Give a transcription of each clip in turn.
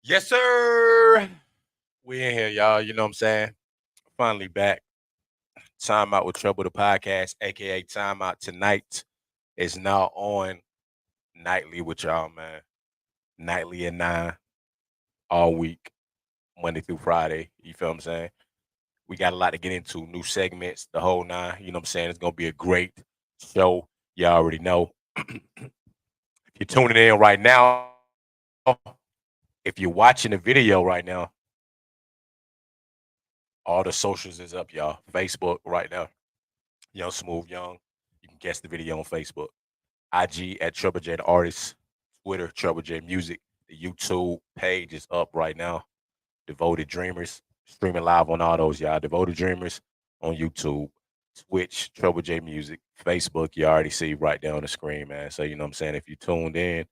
Yes, sir. We in here, y'all. You know what I'm saying? Finally back. Timeout with Trouble the podcast, aka Timeout tonight is now on nightly with y'all, man. Nightly at 9 all week, Monday through Friday. You feel what I'm saying? We got a lot to get into, new segments, the whole nine. You know what I'm saying? It's gonna be a great show. You already know. If you're tuning in right now, if you're watching the video right now, all the socials is up, y'all. Facebook right now. Young Smooth Young. You can catch the video on Facebook. IG at Treble J the Artist. Twitter, Treble J Music. The YouTube page is up right now. Devoted Dreamers. Streaming live on all those, y'all. Devoted Dreamers on YouTube. Twitch, Treble J Music. Facebook, you already see right there on the screen, man. So, you know what I'm saying? If you tuned in,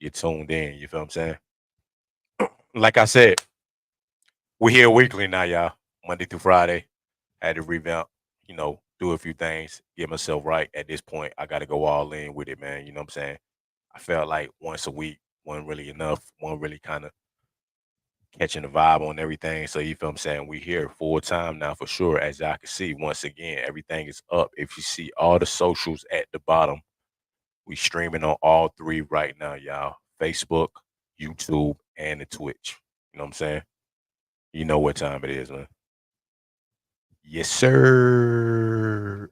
you tuned in. You feel what I'm saying? Like I said, we're here weekly now, y'all. Monday through Friday. Had to revamp, do a few things, get myself right. At this point, I got to go all in with it, man. You know what I'm saying? I felt like once a week wasn't really enough, wasn't really kind of catching the vibe on everything. So you feel what I'm saying? We here full time now for sure. As y'all can see, once again, everything is up. If you see all the socials at the bottom, we streaming on all three right now, y'all. Facebook, YouTube, and the Twitch. You know what I'm saying? You know what time it is, man. Yes, sir.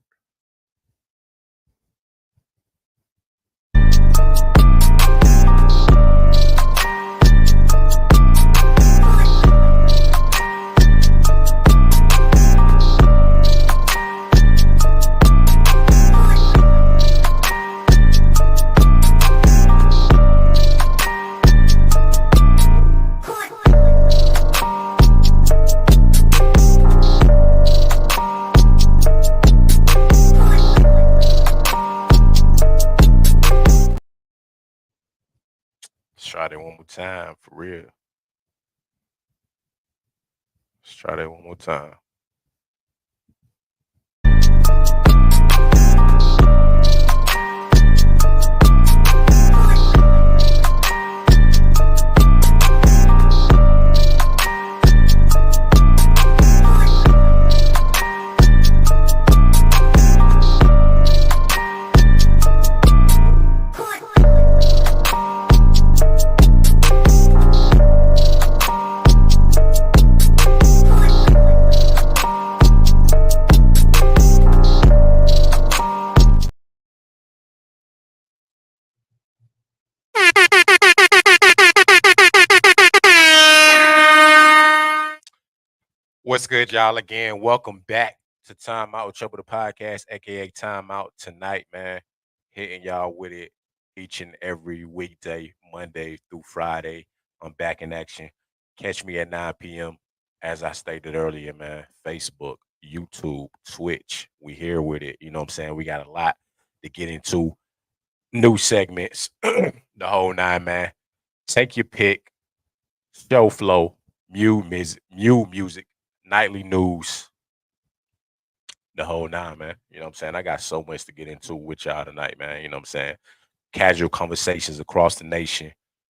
Let's try that one more time for real. Let's try that one more time. What's good, y'all? Again, welcome back to Timeout with Trouble the podcast, aka Timeout tonight, man. Hitting y'all with it each and every weekday, Monday through Friday. I'm back in action. Catch me at 9 p.m. As I stated earlier, man. Facebook, YouTube, Twitch. We here with it. You know what I'm saying? We got a lot to get into. New segments, the whole nine, man. Take your pick. Show flow, music, nightly news, the whole nine, man. You know what I'm saying? I got so much to get into with y'all tonight, man. You know what I'm saying? Casual conversations across the nation,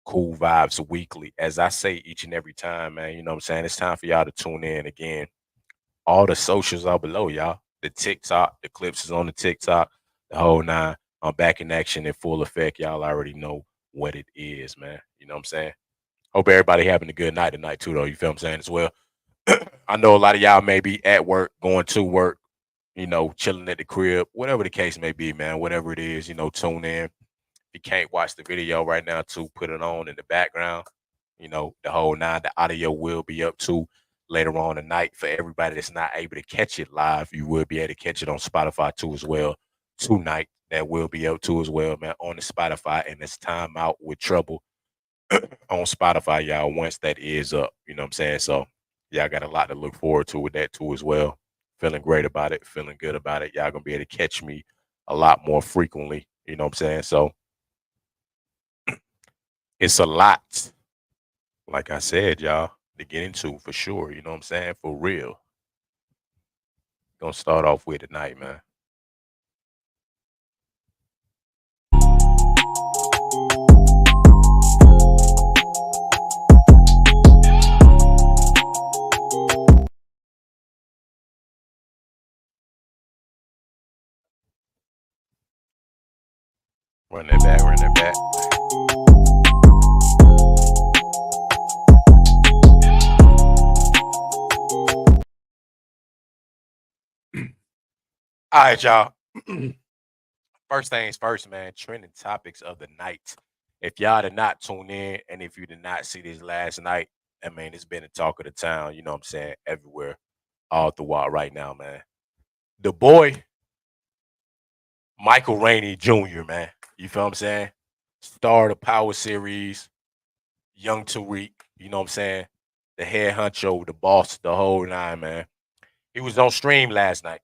cool vibes weekly. As I say each and every time, man, you know what I'm saying? It's time for y'all to tune in again. All the socials are below, y'all. The TikTok, the clips is on the TikTok, the whole nine. I'm back in action in full effect. Y'all already know what it is, man. You know what I'm saying? Hope everybody having a good night tonight too, though. You feel what I'm saying as well. I know a lot of y'all may be at work, going to work, chilling at the crib, whatever the case may be, man. Whatever it is, tune in. If you can't watch the video right now, too, put it on in the background. The whole nine. The audio will be up too later on tonight. For everybody that's not able to catch it live, you will be able to catch it on Spotify too as well tonight. That will be up too as well, man, on the Spotify. And it's Time Out with Trouble on Spotify, y'all, once that is up. You know what I'm saying? So, yeah, I got a lot to look forward to with that too as well. Feeling great about it, feeling good about it. Y'all gonna be able to catch me a lot more frequently. You know what I'm saying? So it's a lot, like I said, y'all, to get into for sure. You know what I'm saying? For real. Gonna start off with tonight, man. Run that back, run that back. All right, y'all. First things first, man. Trending topics of the night. If y'all did not tune in, and if you did not see this last night, I mean, it's been the talk of the town. You know what I'm saying? Everywhere, all throughout right now, man. The boy, Michael Rainey Jr., man. You feel what I'm saying? Star of the Power Series, young Tariq. You know what I'm saying? The head honcho, the boss, the whole nine, man. He was on stream last night.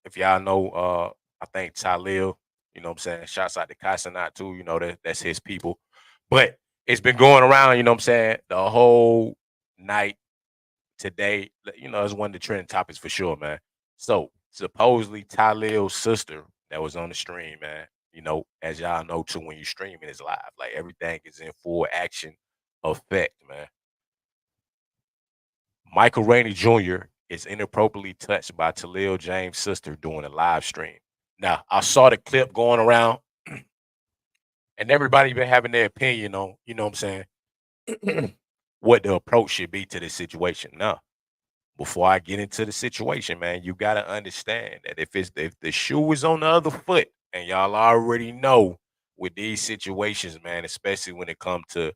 If y'all know, I think Talil, you know what I'm saying? Shouts out to Casanat too, you know, that's his people. But it's been going around, you know what I'm saying, the whole night today. You know, it's one of the trending topics for sure, man. So supposedly Talil's sister that was on the stream, man. You know, as y'all know too, when you streaming is live. Like everything is in full action effect, man. Michael Rainey Jr. is inappropriately touched by Talil James' sister during a live stream. Now, I saw the clip going around, and everybody been having their opinion on, you know what I'm saying, what the approach should be to this situation. Now, before I get into the situation, man, you gotta understand that if the shoe is on the other foot, and y'all already know with these situations, man, especially when it comes to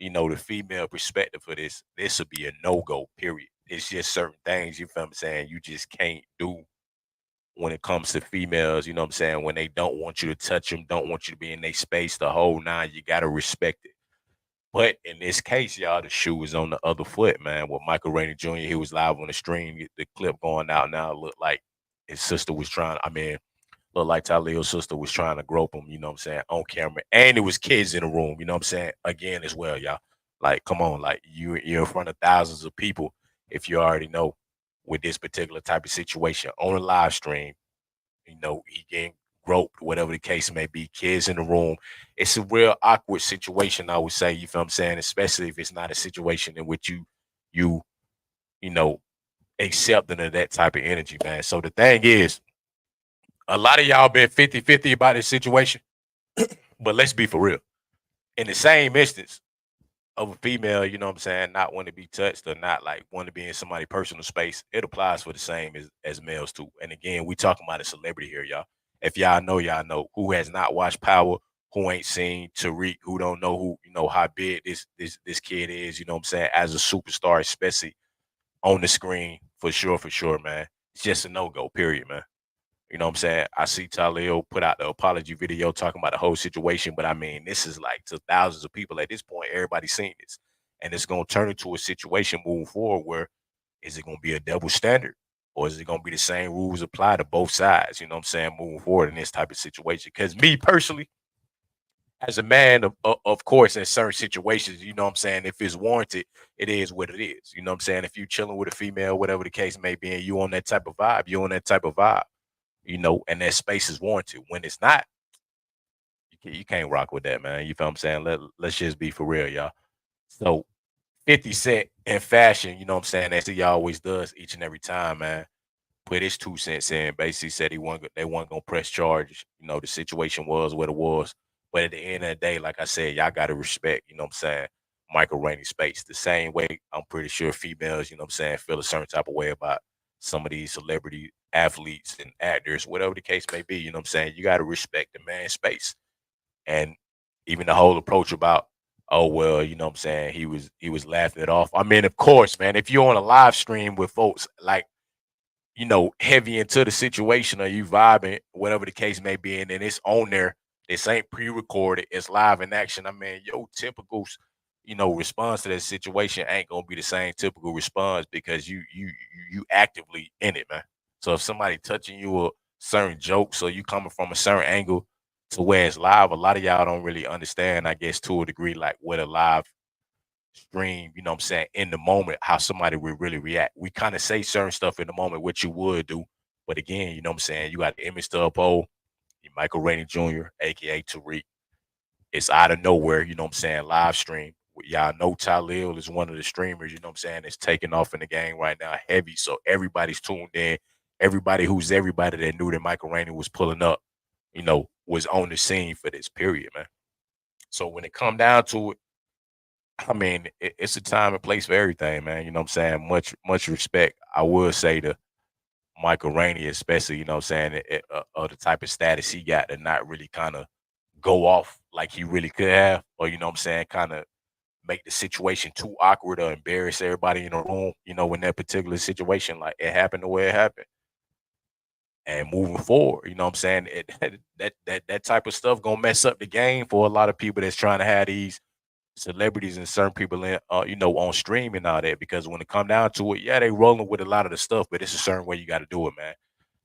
the female perspective for this will be a no-go, period. It's just certain things, you feel what I'm saying, you just can't do when it comes to females, you know what I'm saying, when they don't want you to touch them, don't want you to be in their space, the whole nine, you gotta respect it. But in this case, y'all, the shoe was on the other foot, man. With Michael Rainey Jr., he was live on the stream. The clip going out now looked like his sister was trying. I mean, looked like Talil's sister was trying to grope him. You know what I'm saying, on camera, and it was kids in the room. You know what I'm saying, again as well, y'all. Like, come on, like you're in front of thousands of people. If you already know with this particular type of situation on a live stream, he getting groped, whatever the case may be, kids in the room. It's a real awkward situation, I would say, you feel what I'm saying, especially if it's not a situation in which you you know, accepting of that type of energy, man. So the thing is, a lot of y'all been 50-50 about this situation, but let's be for real. In the same instance, of a female, you know what I'm saying, not want to be touched or not like want to be in somebody's personal space, it applies for the same as males too. And again, we talking about a celebrity here, y'all. If y'all know who has not watched Power, who ain't seen Tariq, who don't know who, how big this kid is, you know what I'm saying, as a superstar, especially on the screen, for sure, man. It's just a no-go, period, man. You know what I'm saying? I see Talil put out the apology video talking about the whole situation, but I mean, this is like to thousands of people at this point. Everybody's seen this, and it's gonna turn into a situation moving forward where is it gonna be a double standard, or is it gonna be the same rules apply to both sides? You know what I'm saying? Moving forward in this type of situation, because me personally, as a man, of course, in certain situations, you know what I'm saying, if it's warranted, it is what it is. You know what I'm saying? If you chilling with a female, whatever the case may be, and you on that type of vibe, you on that type of vibe, and that space is warranted. When it's not, you can't rock with that, man. You feel what I'm saying? Let's just be for real, y'all. So 50 Cent in fashion, you know what I'm saying, as he always does each and every time, man. Put his 2 cents in. Basically said they weren't gonna press charges. The situation was what it was. But at the end of the day, like I said, y'all gotta respect, you know what I'm saying, Michael Rainey space. The same way I'm pretty sure females, you know what I'm saying, feel a certain type of way about some of these celebrity athletes and actors, whatever the case may be, you know what I'm saying. You gotta respect the man's space. And even the whole approach about, oh well, you know what I'm saying, he was laughing it off. I mean, of course, man, if you're on a live stream with folks like heavy into the situation or you vibing, whatever the case may be, and then it's on there. This ain't pre-recorded, it's live in action. I mean, your typical, response to that situation ain't gonna be the same typical response because you actively in it, man. So if somebody touching you a certain joke, so you coming from a certain angle to where it's live, a lot of y'all don't really understand, I guess, to a degree, like what a live stream, you know what I'm saying, in the moment, how somebody would really react. We kind of say certain stuff in the moment, what you would do. But again, you know what I'm saying, you got the image to uphold. Michael Rainey Jr., aka Tariq. It's out of nowhere, you know what I'm saying, live stream. Y'all know Talil is one of the streamers, you know what I'm saying, it's taking off in the game right now heavy. So everybody's tuned in. Everybody that knew that Michael Rainey was pulling up, was on the scene for this period, man. So when it come down to it, I mean, it's a time and place for everything, man. You know what I'm saying? Much respect. I will say to Michael Rainey, especially, you know what I'm saying, of the type of status he got to not really kind of go off like he really could have, or you know what I'm saying, kind of make the situation too awkward or embarrass everybody in the room, you know, in that particular situation, like it happened the way it happened. And moving forward, you know what I'm saying? That type of stuff gonna mess up the game for a lot of people that's trying to have these celebrities and certain people in, you know, on stream and all that. Because when it come down to it, yeah, they rolling with a lot of the stuff, but it's a certain way you got to do it, man.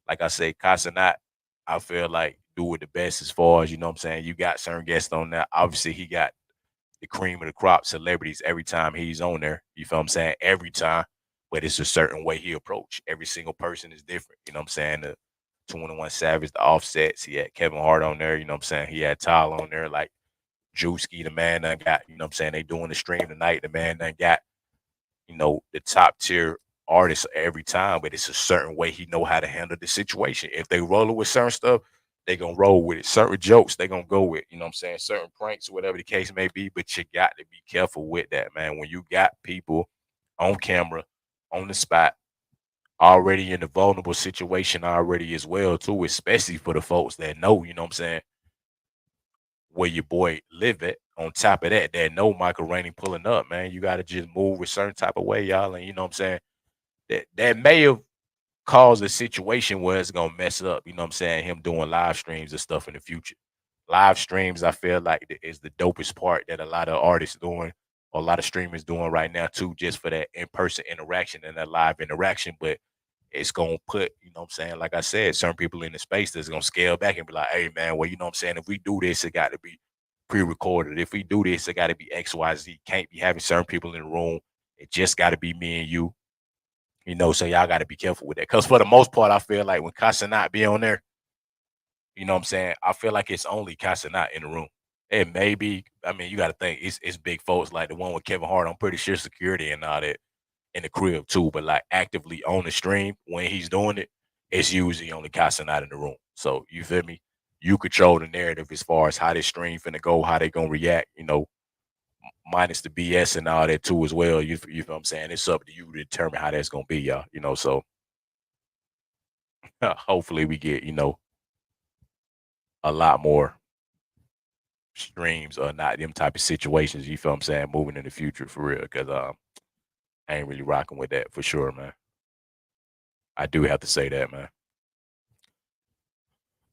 Like I say, Casanat, I feel like do it the best as far as you know what I'm saying. You got certain guests on there. Obviously, he got the cream of the crop celebrities every time he's on there. You feel what I'm saying? Every time. But it's a certain way he approach. Every single person is different. You know what I'm saying? The 21 Savage, the offsets. He had Kevin Hart on there, you know what I'm saying? He had Tyler on there, like Drewski, the man that got, you know what I'm saying? They doing the stream tonight. The man that got, you know, the top tier artists every time, but it's a certain way he know how to handle the situation. If they rolling with certain stuff, they gonna roll with it. Certain jokes they gonna go with, you know what I'm saying? Certain pranks, whatever the case may be, but you got to be careful with that, man. When you got people on camera, on the spot, already in a vulnerable situation already as well, too, especially for the folks that know, you know what I'm saying, where your boy live at. On top of that, that know Michael Rainey pulling up, man. You gotta just move a certain type of way, y'all. And you know what I'm saying? That may have caused a situation where it's gonna mess up, you know what I'm saying, him doing live streams and stuff in the future. Live streams, I feel like is the dopest part that a lot of artists doing or a lot of streamers doing right now too, just for that in-person interaction and that live interaction. But it's gonna put, you know what I'm saying, like I said, certain people in the space that's gonna scale back and be like, hey man, well, you know what I'm saying, if we do this, it got to be pre-recorded. If we do this, it got to be XYZ. Can't be having certain people in the room. It just got to be me and you know, so y'all got to be careful with that. Because for the most part, I feel like when Casanat be on there, you know what I'm saying, I feel like it's only Casanat in the room. It may be, I mean, you got to think it's big folks like the one with Kevin Hart. I'm pretty sure security and all that in the crib too. But like actively on the stream when he's doing it, it's usually only Casanat in the room. So you feel me? You control the narrative as far as how this stream finna go, how they gonna react. You know, minus the BS and all that too as well. You know what I'm saying? It's up to you to determine how that's gonna be, y'all. You know, so hopefully we get, you know, a lot more streams or not them type of situations, you feel what I'm saying, moving in the future for real. Cause I ain't really rocking with that for sure, man. I do have to say that, man.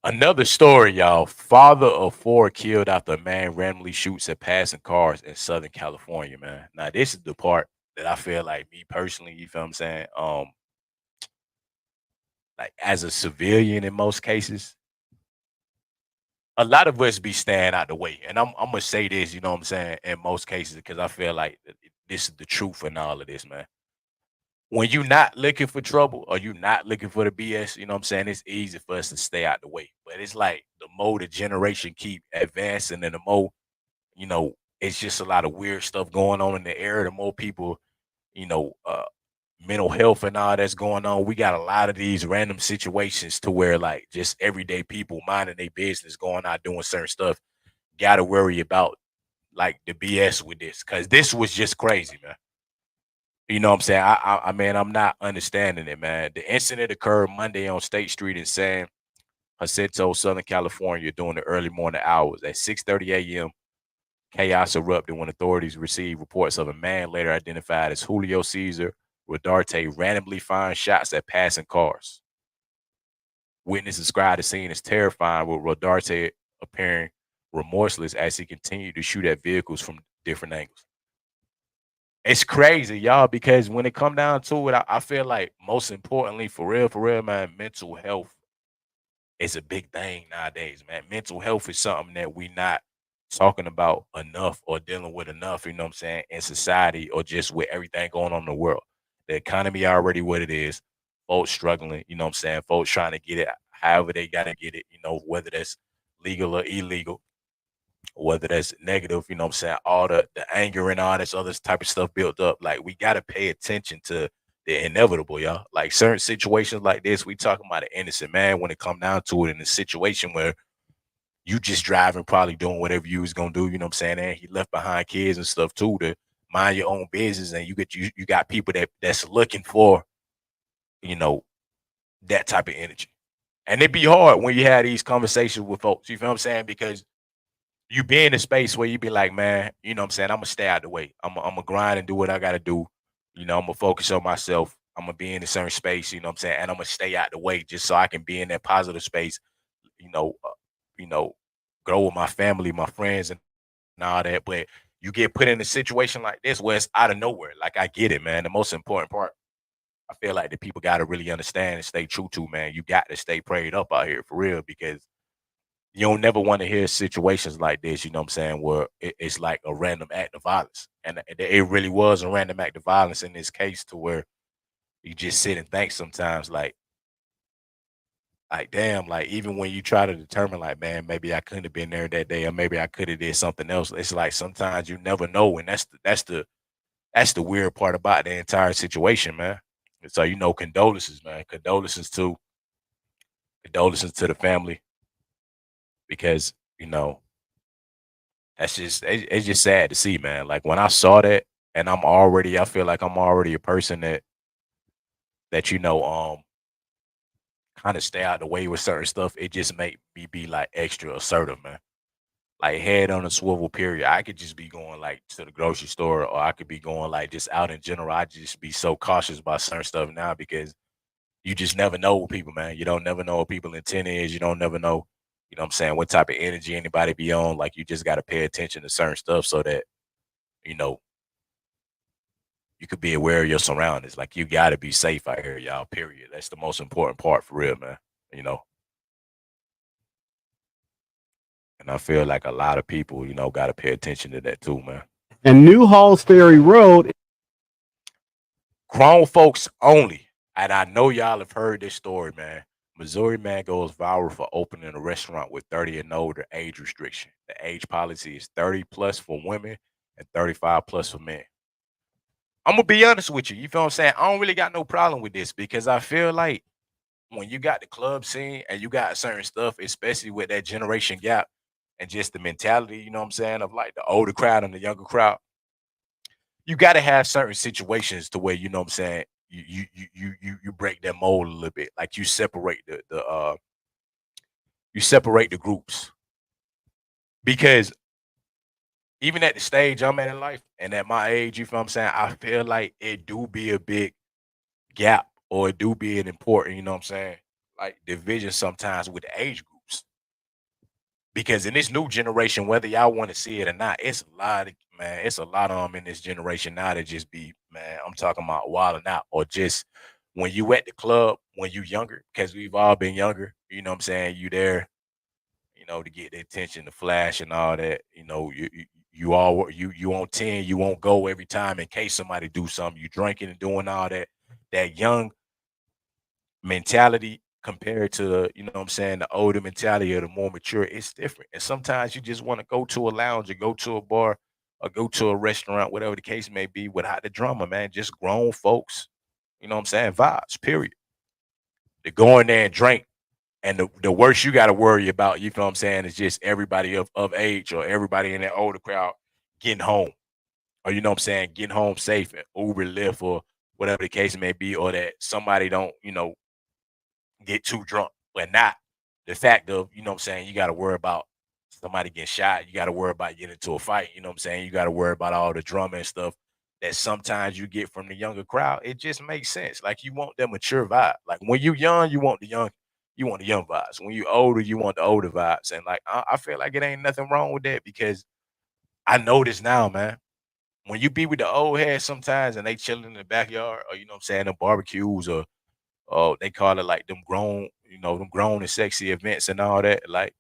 Another story, y'all. Father of four killed after a man randomly shoots at passing cars in Southern California, man. Now, this is the part that I feel like me personally, you feel what I'm saying? Like as a civilian in most cases, a lot of us be staying out the way. And I'm gonna say this, you know what I'm saying, in most cases, because I feel like this is the truth in all of this, man. When you're not looking for trouble or you're not looking for the BS, you know what I'm saying? It's easy for us to stay out the way. But it's like the more the generation keep advancing and the more, you know, it's just a lot of weird stuff going on in the area. The more people, you know, mental health and all that's going on. We got a lot of these random situations to where like just everyday people minding their business, going out doing certain stuff, gotta worry about like the BS with this. Cause this was just crazy, man. You know what I'm saying? I mean, I'm not understanding it, man. The incident occurred Monday on State Street in San Jacinto, Southern California, during the early morning hours. At 6:30 a.m., chaos erupted when authorities received reports of a man later identified as Julio Cesar Rodarte randomly firing shots at passing cars. Witnesses described the scene as terrifying, with Rodarte appearing remorseless as he continued to shoot at vehicles from different angles. It's crazy, y'all, because when it come down to it, I feel like most importantly, for real, man, mental health is a big thing nowadays, man. Mental health is something that we not talking about enough or dealing with enough, you know what I'm saying, in society or just with everything going on in the world. The economy already what it is. Folks struggling, you know what I'm saying? Folks trying to get it however they gotta get it, you know, whether that's legal or illegal, whether that's negative, you know what I'm saying, all the anger and all this other type of stuff built up. Like we gotta pay attention to the inevitable, y'all. Like certain situations like this, we talking about an innocent man when it come down to it in a situation where you just driving, probably doing whatever you was gonna do, you know what I'm saying? And he left behind kids and stuff too to mind your own business. And you got people that's looking for, you know, that type of energy. And it be hard when you have these conversations with folks, you feel what I'm saying? Because you be in a space where you be like, man, you know what I'm saying? I'm gonna stay out the way. I'm gonna grind and do what I gotta do. You know, I'm gonna focus on myself. I'm gonna be in a certain space, you know what I'm saying? And I'm gonna stay out the way just so I can be in that positive space, you know, you know, grow with my family, my friends, and all that. But you get put in a situation like this where it's out of nowhere. Like I get it, man. The most important part, I feel like the people gotta really understand and stay true to, man. You got to stay prayed up out here for real because you don't never want to hear situations like this, you know what I'm saying, where it's like a random act of violence. And it really was a random act of violence in this case to where you just sit and think sometimes like damn, like even when you try to determine like, man, maybe I couldn't have been there that day or maybe I could have did something else. It's like sometimes you never know. And that's the weird part about the entire situation, man. And so, condolences, man. Condolences to the family because, that's it's just sad to see, man. Like when I saw that, and I feel like I'm already a person that kind of stay out the way with certain stuff. It just make me be like extra assertive, man. Like head on a swivel. Period. I could just be going like to the grocery store, or I could be going like just out in general. I just be so cautious about certain stuff now because you just never know with people, man. You don't never know what people intent is. You don't never know, what I'm saying, what type of energy anybody be on. Like you just got to pay attention to certain stuff so that you know you could be aware of your surroundings. Like you got to be safe out here, y'all. Period. That's the most important part for real, man. You know, and I feel like a lot of people, got to pay attention to that too, man. And New Halls Ferry Road. Grown folks only. And I know y'all have heard this story, man. Missouri man goes viral for opening a restaurant with 30 and older age restriction. The age policy is 30 plus for women and 35 plus for men. I'm gonna be honest with you. You feel what I'm saying? I don't really got no problem with this because I feel like when you got the club scene and you got certain stuff, especially with that generation gap and just the mentality, you know what I'm saying, of like the older crowd and the younger crowd, you got to have certain situations to where you know what I'm saying. You break that mold a little bit, like you separate the groups because even at the stage I'm at in life and at my age, you feel what I'm saying, I feel like it do be a big gap or it do be an important, you know what I'm saying, like division sometimes with the age groups. Because in this new generation, whether y'all want to see it or not, it's a lot of man, it's a lot of them in this generation now that just be, man, I'm talking about wilding out or just when you at the club when you younger, because we've all been younger, you know what I'm saying? You there, to get the attention, the flash and all that, you on 10, you won't go every time in case somebody do something. You drinking and doing all that young mentality compared to the, what I'm saying, the older mentality or the more mature, it's different. And sometimes you just want to go to a lounge or go to a bar or go to a restaurant, whatever the case may be, without the drama, man. Just grown folks, you know what I'm saying, vibes, period. To go in there and drink. And the worst you got to worry about, you know what I'm saying, is just everybody of age or everybody in that older crowd getting home. Or you know what I'm saying, getting home safe and Uber, Lyft, or whatever the case may be, or that somebody don't, get too drunk, but not the fact of, you know what I'm saying, you got to worry about somebody getting shot. You got to worry about getting into a fight. You know what I'm saying? You got to worry about all the drama and stuff that sometimes you get from the younger crowd. It just makes sense. Like you want that mature vibe. Like when you young, you want the young vibes. When you older, you want the older vibes. And like I feel like it ain't nothing wrong with that because I know this now, man. When you be with the old heads sometimes and they chilling in the backyard or you know what I'm saying, the barbecues or they call it like them grown and sexy events and all that. Like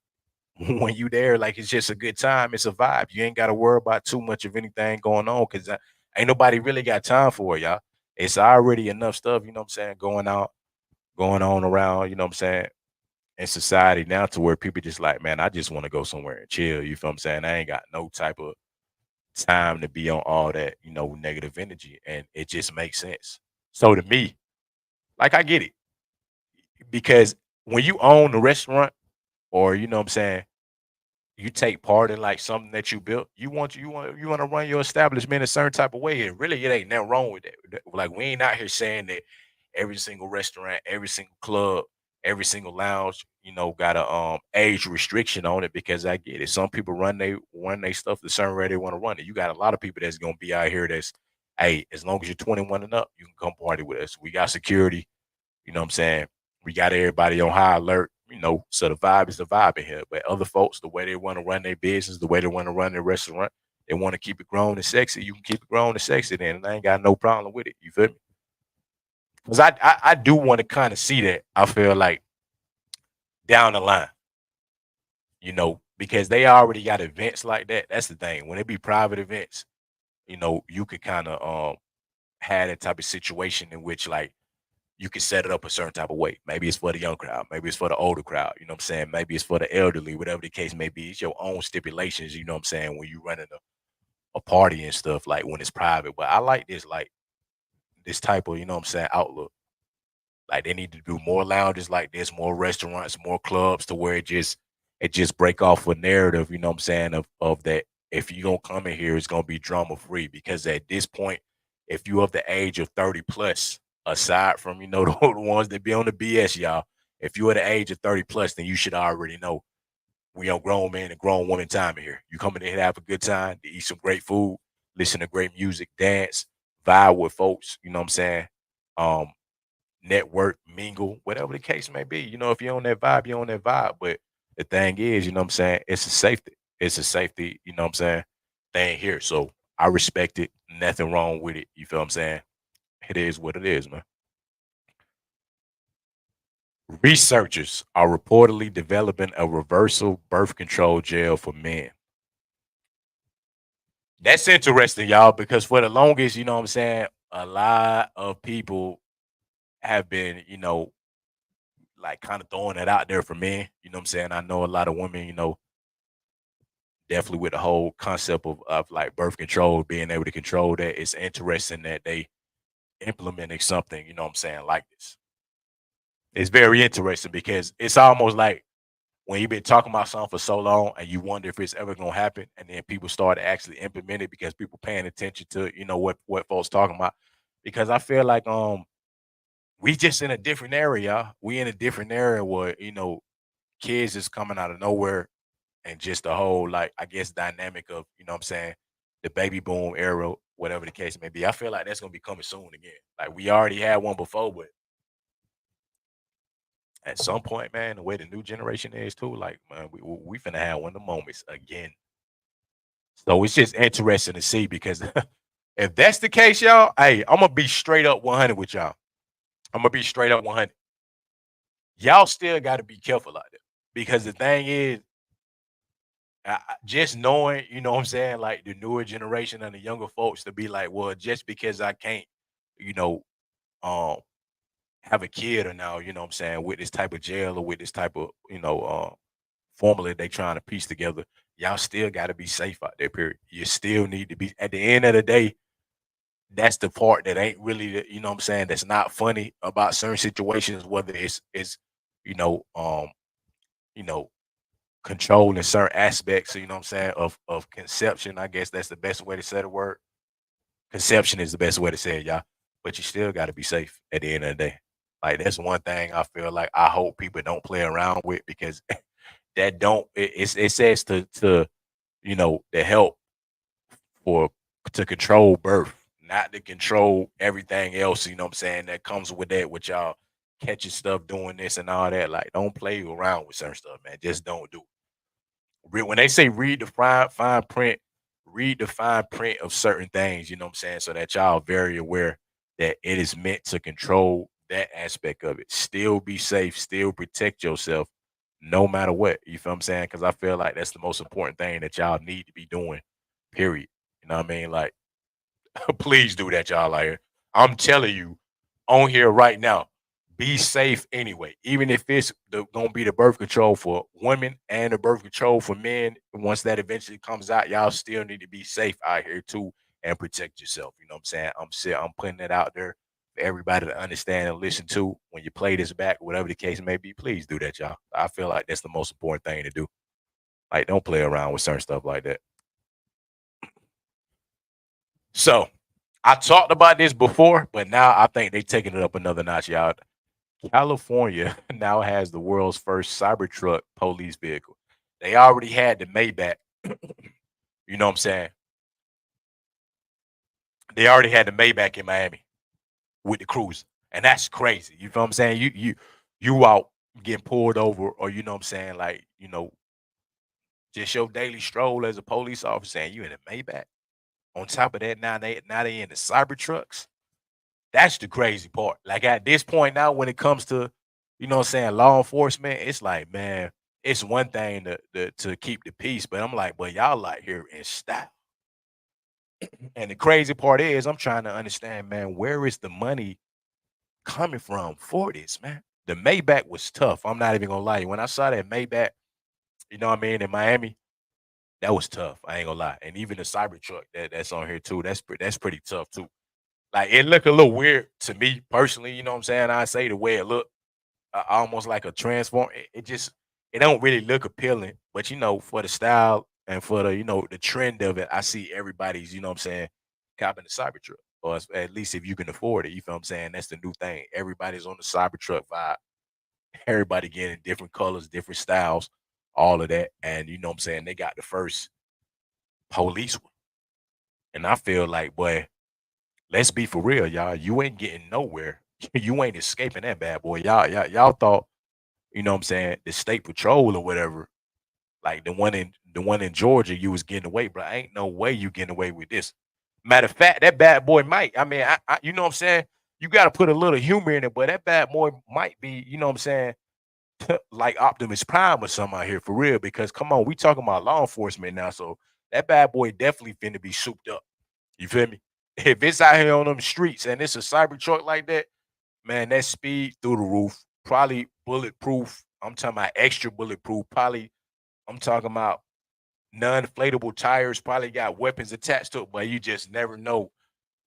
when you there, like it's just a good time. It's a vibe. You ain't got to worry about too much of anything going on because ain't nobody really got time for it, y'all. It's already enough stuff, you know what I'm saying, going on around, you know what I'm saying, in society now to where people just like, man, I just want to go somewhere and chill. You feel what I'm saying? I ain't got no type of time to be on all that, negative energy. And it just makes sense. So to me, like I get it. Because when you own a restaurant or you know what I'm saying, you take part in like something that you built, you want to run your establishment a certain type of way. And really, it ain't nothing wrong with that. Like we ain't out here saying that every single restaurant, every single club, every single lounge, got a age restriction on it because I get it. Some people run they stuff the certain way they want to run it. You got a lot of people that's gonna be out here that's, hey, as long as you're 21 and up, you can come party with us. We got security. You know what I'm saying? We got everybody on high alert, so the vibe is the vibe in here. But other folks, the way they want to run their business, the way they want to run their restaurant, they want to keep it grown and sexy. You can keep it grown and sexy then, and I ain't got no problem with it. You feel me? Because I do want to kind of see that. I feel like down the line, because they already got events like that. That's the thing. When it be private events, you could kind of have that type of situation in which like you can set it up a certain type of way. Maybe it's for the young crowd. Maybe it's for the older crowd. You know what I'm saying? Maybe it's for the elderly, whatever the case may be. It's your own stipulations, you know what I'm saying, when you running a party and stuff, like when it's private. But I like this type of, you know what I'm saying, outlook. Like they need to do more lounges like this, more restaurants, more clubs to where it just break off a narrative, you know what I'm saying, of that if you gonna come in here, it's gonna be drama free. Because at this point, if you of the age of 30 plus, aside from the ones that be on the BS, y'all, if you are the age of 30 plus, then you should already know we on grown man and grown woman time in here. You coming in here to have a good time, to eat some great food, listen to great music, dance, vibe with folks, you know what I'm saying? Um, network, mingle, whatever the case may be. If you're on that vibe, you're on that vibe. But the thing is, you know what I'm saying, it's a safety. It's a safety, you know what I'm saying, thing here. So I respect it. Nothing wrong with it. You feel what I'm saying? It is what it is, man. Researchers are reportedly developing a reversal birth control gel for men. That's interesting, y'all, because for the longest, you know what I'm saying, a lot of people have been, like kind of throwing it out there for men. You know what I'm saying? I know a lot of women, definitely with the whole concept of like birth control, being able to control that. It's interesting that they implementing something, you know what I'm saying, like this. It's very interesting because it's almost like when you've been talking about something for so long and you wonder if it's ever gonna happen, and then people start to actually implement it because people paying attention to, what folks talking about. Because I feel like we just in a different area. We in a different area where, kids is coming out of nowhere, and just the whole, like, I guess, dynamic of, you know what I'm saying, the baby boom era, whatever the case may be. I feel like that's gonna be coming soon again. Like we already had one before, but at some point, man, the way the new generation is too, like, man, we finna have one of the moments again. So it's just interesting to see because if that's the case, y'all, hey, I'm gonna be straight up 100 with y'all. I'm gonna be straight up 100. Y'all still got to be careful out there because the thing is, just knowing, you know what I'm saying, like the newer generation and the younger folks to be like, well, just because I can't, you know, um, have a kid or now, you know what I'm saying, with this type of jail or with this type of, formula they trying to piece together, y'all still got to be safe out there, period. You still need to be, at the end of the day, that's the part that ain't really, you know what I'm saying, that's not funny about certain situations, whether it's, you know, um, you know, control in certain aspects, you know what I'm saying, of conception. I guess that's the best way to say the word. Conception is the best way to say it, y'all. But you still got to be safe at the end of the day. Like that's one thing I feel like I hope people don't play around with because that don't it says to the help for to control birth, not to control everything else, you know what I'm saying, that comes with that, with y'all catching stuff doing this and all that. Like don't play around with certain stuff, man. Just don't do it. When they say read the fine print, read the fine print of certain things, you know what I'm saying, so that y'all very aware that it is meant to control that aspect of it. Still be safe, still protect yourself no matter what. You feel what I'm saying? Because I feel like that's the most important thing that y'all need to be doing, period. You know what I mean? Like please do that, y'all out here. I'm telling you, on here right now, be safe anyway. Even if it's gonna be the birth control for women and the birth control for men, once that eventually comes out, y'all still need to be safe out here too and protect yourself. You know what I'm saying? I'm putting it out there for everybody to understand and listen to. When you play this back, whatever the case may be, please do that, y'all. I feel like that's the most important thing to do. Like, don't play around with certain stuff like that. So I talked about this before, but now I think they're taking it up another notch, y'all. California now has the world's first Cybertruck police vehicle. They already had the Maybach. You know what I'm saying? They already had the Maybach in Miami with the cruiser, and that's crazy. You feel what I'm saying? You out getting pulled over, or you know what I'm saying, like, just your daily stroll as a police officer, and you in a Maybach. On top of that, now they in the Cybertrucks. That's the crazy part. Like, at this point now, when it comes to, what I'm saying, law enforcement, it's like, man, it's one thing to keep the peace, but I'm like, but y'all like here in style. And the crazy part is, I'm trying to understand, man, where is the money coming from for this, man? The Maybach was tough. I'm not even gonna lie. When I saw that Maybach, you know what I mean, in Miami, that was tough. I ain't gonna lie. And even the Cybertruck that's on here too, that's pretty tough too. Like, it look a little weird to me personally. You know what I'm saying? I say the way it look, almost like a transform. It just, it don't really look appealing. But for the style and for the the trend of it, I see everybody's, what I'm saying, copping the Cybertruck, or at least if you can afford it. You feel what I'm saying? That's the new thing. Everybody's on the Cybertruck vibe. Everybody getting different colors, different styles, all of that. And you know what I'm saying? They got the first police one. And I feel like, boy, let's be for real, y'all. You ain't getting nowhere. You ain't escaping that bad boy. Y'all thought, you know what I'm saying, the state patrol or whatever, like the one in Georgia, you was getting away, bro. Ain't no way you getting away with this. Matter of fact, that bad boy might. I mean, you know what I'm saying? You got to put a little humor in it, but that bad boy might be, you know what I'm saying, like Optimus Prime or something out here for real. Because come on, we talking about law enforcement now, so that bad boy definitely finna be souped up. You feel me? If it's out here on them streets and it's a cyber truck like that, man, that speed through the roof, probably bulletproof. I'm talking about extra bulletproof. Probably, I'm talking about non-inflatable tires. Probably got weapons attached to it, but you just never know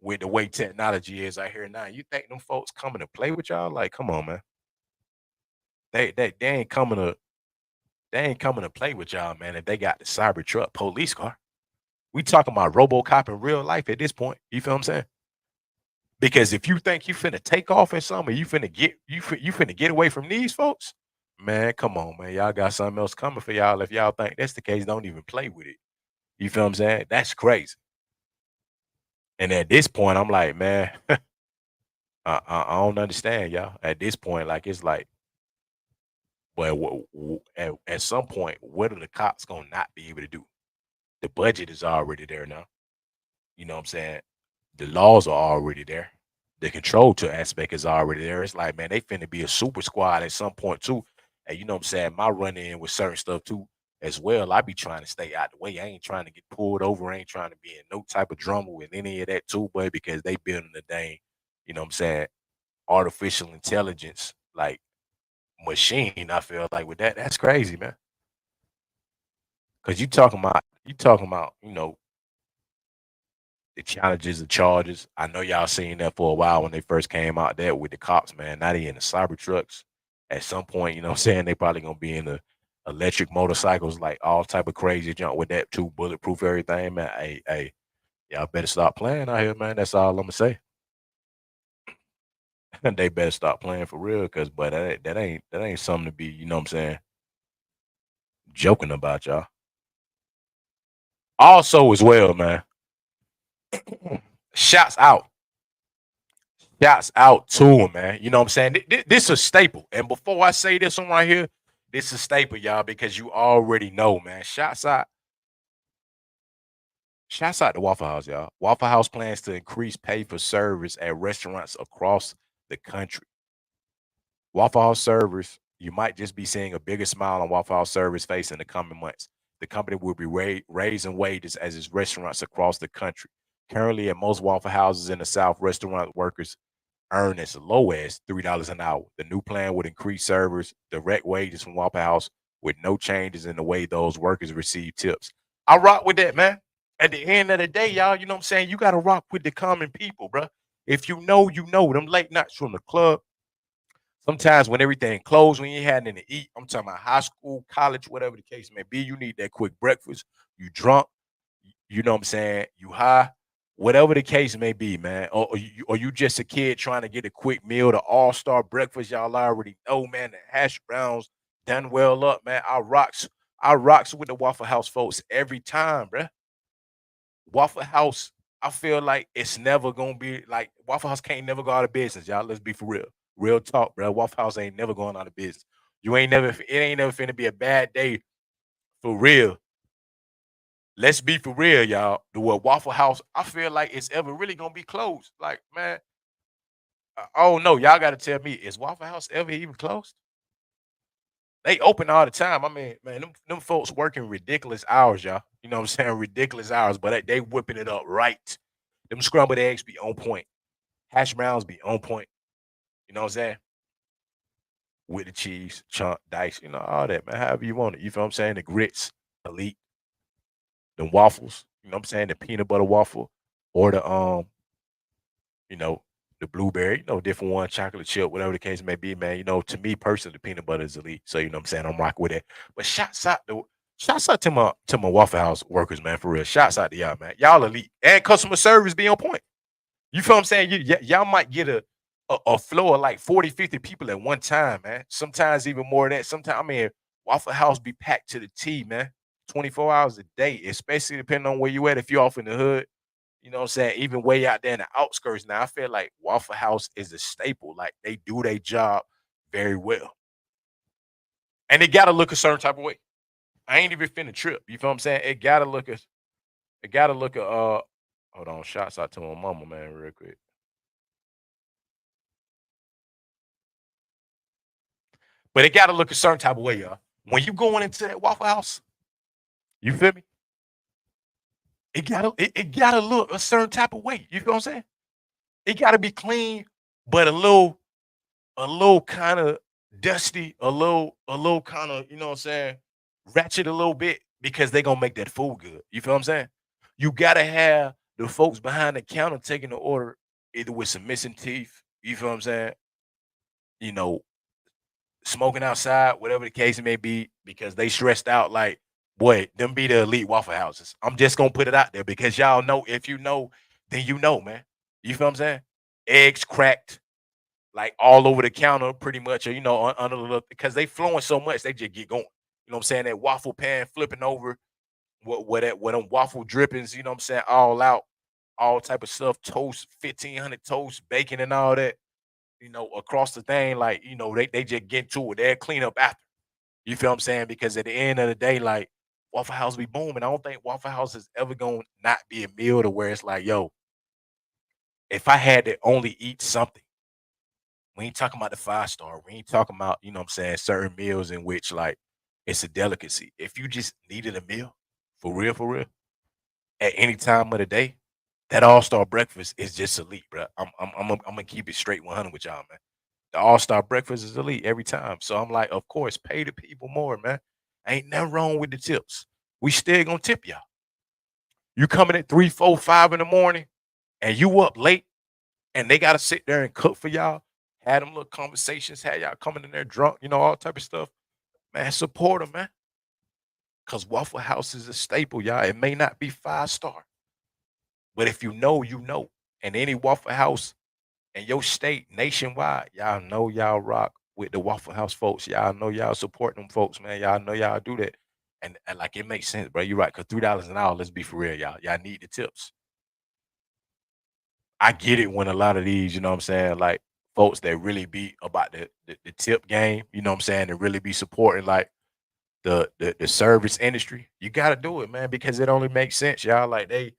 with the way technology is out here now. You think them folks coming to play with y'all? Like, come on, man. They ain't coming to play with y'all, man. If they got the cyber truck police car, we talking about RoboCop in real life at this point. You feel what I'm saying? Because if you think you finna take off in something, you finna get away from these folks, man. Come on, man. Y'all got something else coming for y'all. If y'all think that's the case, don't even play with it. You feel what I'm saying? That's crazy. And at this point, I'm like, man, I don't understand, y'all. At this point, like, it's like, well, at some point, what are the cops gonna not be able to do? The budget is already there now. You know what I'm saying? The laws are already there. The control to aspect is already there. It's like, man, they finna be a super squad at some point too. And you know what I'm saying? My run in with certain stuff too as well. I be trying to stay out the way. I ain't trying to get pulled over. I ain't trying to be in no type of drama with any of that too, boy, because they building the dang, you know what I'm saying, artificial intelligence like machine. I feel like with that, that's crazy, man. Cause you talking about, the challenges, the charges. I know y'all seen that for a while when they first came out there with the cops, man. Now they in the cyber trucks. At some point, you know what I'm saying, they probably gonna be in the electric motorcycles, like all type of crazy junk with that too, bulletproof everything, man. Hey, y'all better stop playing out here, man. That's all I'm gonna say. They better stop playing for real, cause but that ain't something to be, you know what I'm saying, joking about, y'all. Also, as well, man. Shouts out. Shouts out to him, man. You know what I'm saying? This is a staple. And before I say this one right here, this is a staple, y'all, because you already know, man. Shouts out to Waffle House, y'all. Waffle House plans to increase pay for service at restaurants across the country. Waffle House servers, you might just be seeing a bigger smile on Waffle House servers' face in the coming months. The company will be raising wages as its restaurants across the country. Currently, at most Waffle Houses in the South, restaurant workers earn as low as $3 an hour. The new plan would increase servers' direct wages from Waffle House with no changes in the way those workers receive tips. I rock with that, man. At the end of the day, y'all, you know what I'm saying? You got to rock with the common people, bro. If you know, you know. Them late nights from the club, Sometimes when everything closed, when you had nothing to eat, I'm talking about high school, college, whatever the case may be, you need that quick breakfast. You drunk, you know what I'm saying? You high, whatever the case may be, man. Or you just a kid trying to get a quick meal, the all-star breakfast. Y'all already know, man. The hash browns done well up, man. I rocks with the Waffle House folks every time, bruh. Waffle House, I feel like it's never gonna be like Waffle House can't never go out of business, y'all. Let's be for real. Real talk, bro. Waffle House ain't never going out of business. It ain't never finna be a bad day for real. Let's be for real, y'all. The word Waffle House, I feel like it's ever really gonna be closed. Like, man, oh no, y'all gotta tell me, is Waffle House ever even closed? They open all the time. I mean, man, them folks working ridiculous hours, y'all. You know what I'm saying? Ridiculous hours, but they whipping it up right. Them scrambled eggs be on point. Hash browns be on point. You know what I'm saying? With the cheese, chunk, dice, all that, man. However you want it. You feel what I'm saying? The grits, elite, the waffles, you know what I'm saying? The peanut butter waffle or you know, the blueberry, different one, chocolate chip, whatever the case may be, man. To me personally, the peanut butter is elite. So you know what I'm saying? I'm rocking with it. But shouts out to my Waffle House workers, man, for real. Shouts out to y'all, man. Y'all elite. And customer service be on point. You feel what I'm saying? Y'all might get a flow of like 40, 50 people at one time, man. Sometimes even more than that. Sometimes, I mean, Waffle House be packed to the T, man. 24 hours a day, especially depending on where you at. If you're off in the hood, you know what I'm saying? Even way out there in the outskirts now, I feel like Waffle House is a staple. Like they do their job very well. And it gotta look a certain type of way. I ain't even finna trip. You feel what I'm saying? It gotta look a hold on, shots out to my mama, man, real quick. But it gotta look a certain type of way, y'all. When you going into that Waffle House, you feel me? It gotta look a certain type of way. You feel what I'm saying? It gotta be clean, but a little kind of dusty, a little kind of, you know what I'm saying, ratchet a little bit because they gonna make that food good. You feel what I'm saying? You gotta have the folks behind the counter taking the order either with some missing teeth, you feel what I'm saying? You know, smoking outside, whatever the case may be, because they stressed out. Like, boy, them be the elite Waffle Houses. I'm just gonna put it out there because y'all know. If you know, then you know, man. You feel what I'm saying? Eggs cracked, like all over the counter, pretty much, or under the because they flowing so much, they just get going. You know what I'm saying? That waffle pan flipping over, what them waffle drippings. You know what I'm saying? All out, all type of stuff, toast, 1,500 toast, bacon, and all that. Across the thing, like, they just get to it. They'll clean up after. You feel what I'm saying? Because at the end of the day, like, Waffle House be booming. I don't think Waffle House is ever gonna not be a meal to where it's like, yo, if I had to only eat something, we ain't talking about the 5 star. We ain't talking about, you know what I'm saying, certain meals in which like it's a delicacy. If you just needed a meal, for real, at any time of the day, that all-star breakfast is just elite, bro. I'm gonna keep it straight 100 with y'all, man. The all-star breakfast is elite every time. So I'm like, of course, pay the people more, man. Ain't nothing wrong with the tips. We still gonna tip y'all. You coming at 3, 4, 5 in the morning and you up late and they gotta sit there and cook for y'all, had them little conversations, had y'all coming in there drunk, all type of stuff. Man, support them, man. Cause Waffle House is a staple, y'all. It may not be 5 star, but if you know, you know. And any Waffle House in your state, nationwide, y'all know y'all rock with the Waffle House folks. Y'all know y'all support them folks, man. Y'all know y'all do that. And like it makes sense, bro. You're right. Cause $3 an hour, let's be for real, y'all. Y'all need the tips. I get it when a lot of these, you know what I'm saying, like folks that really be about the tip game, you know what I'm saying, to really be supporting like the service industry. You gotta do it, man, because it only makes sense, y'all. Like they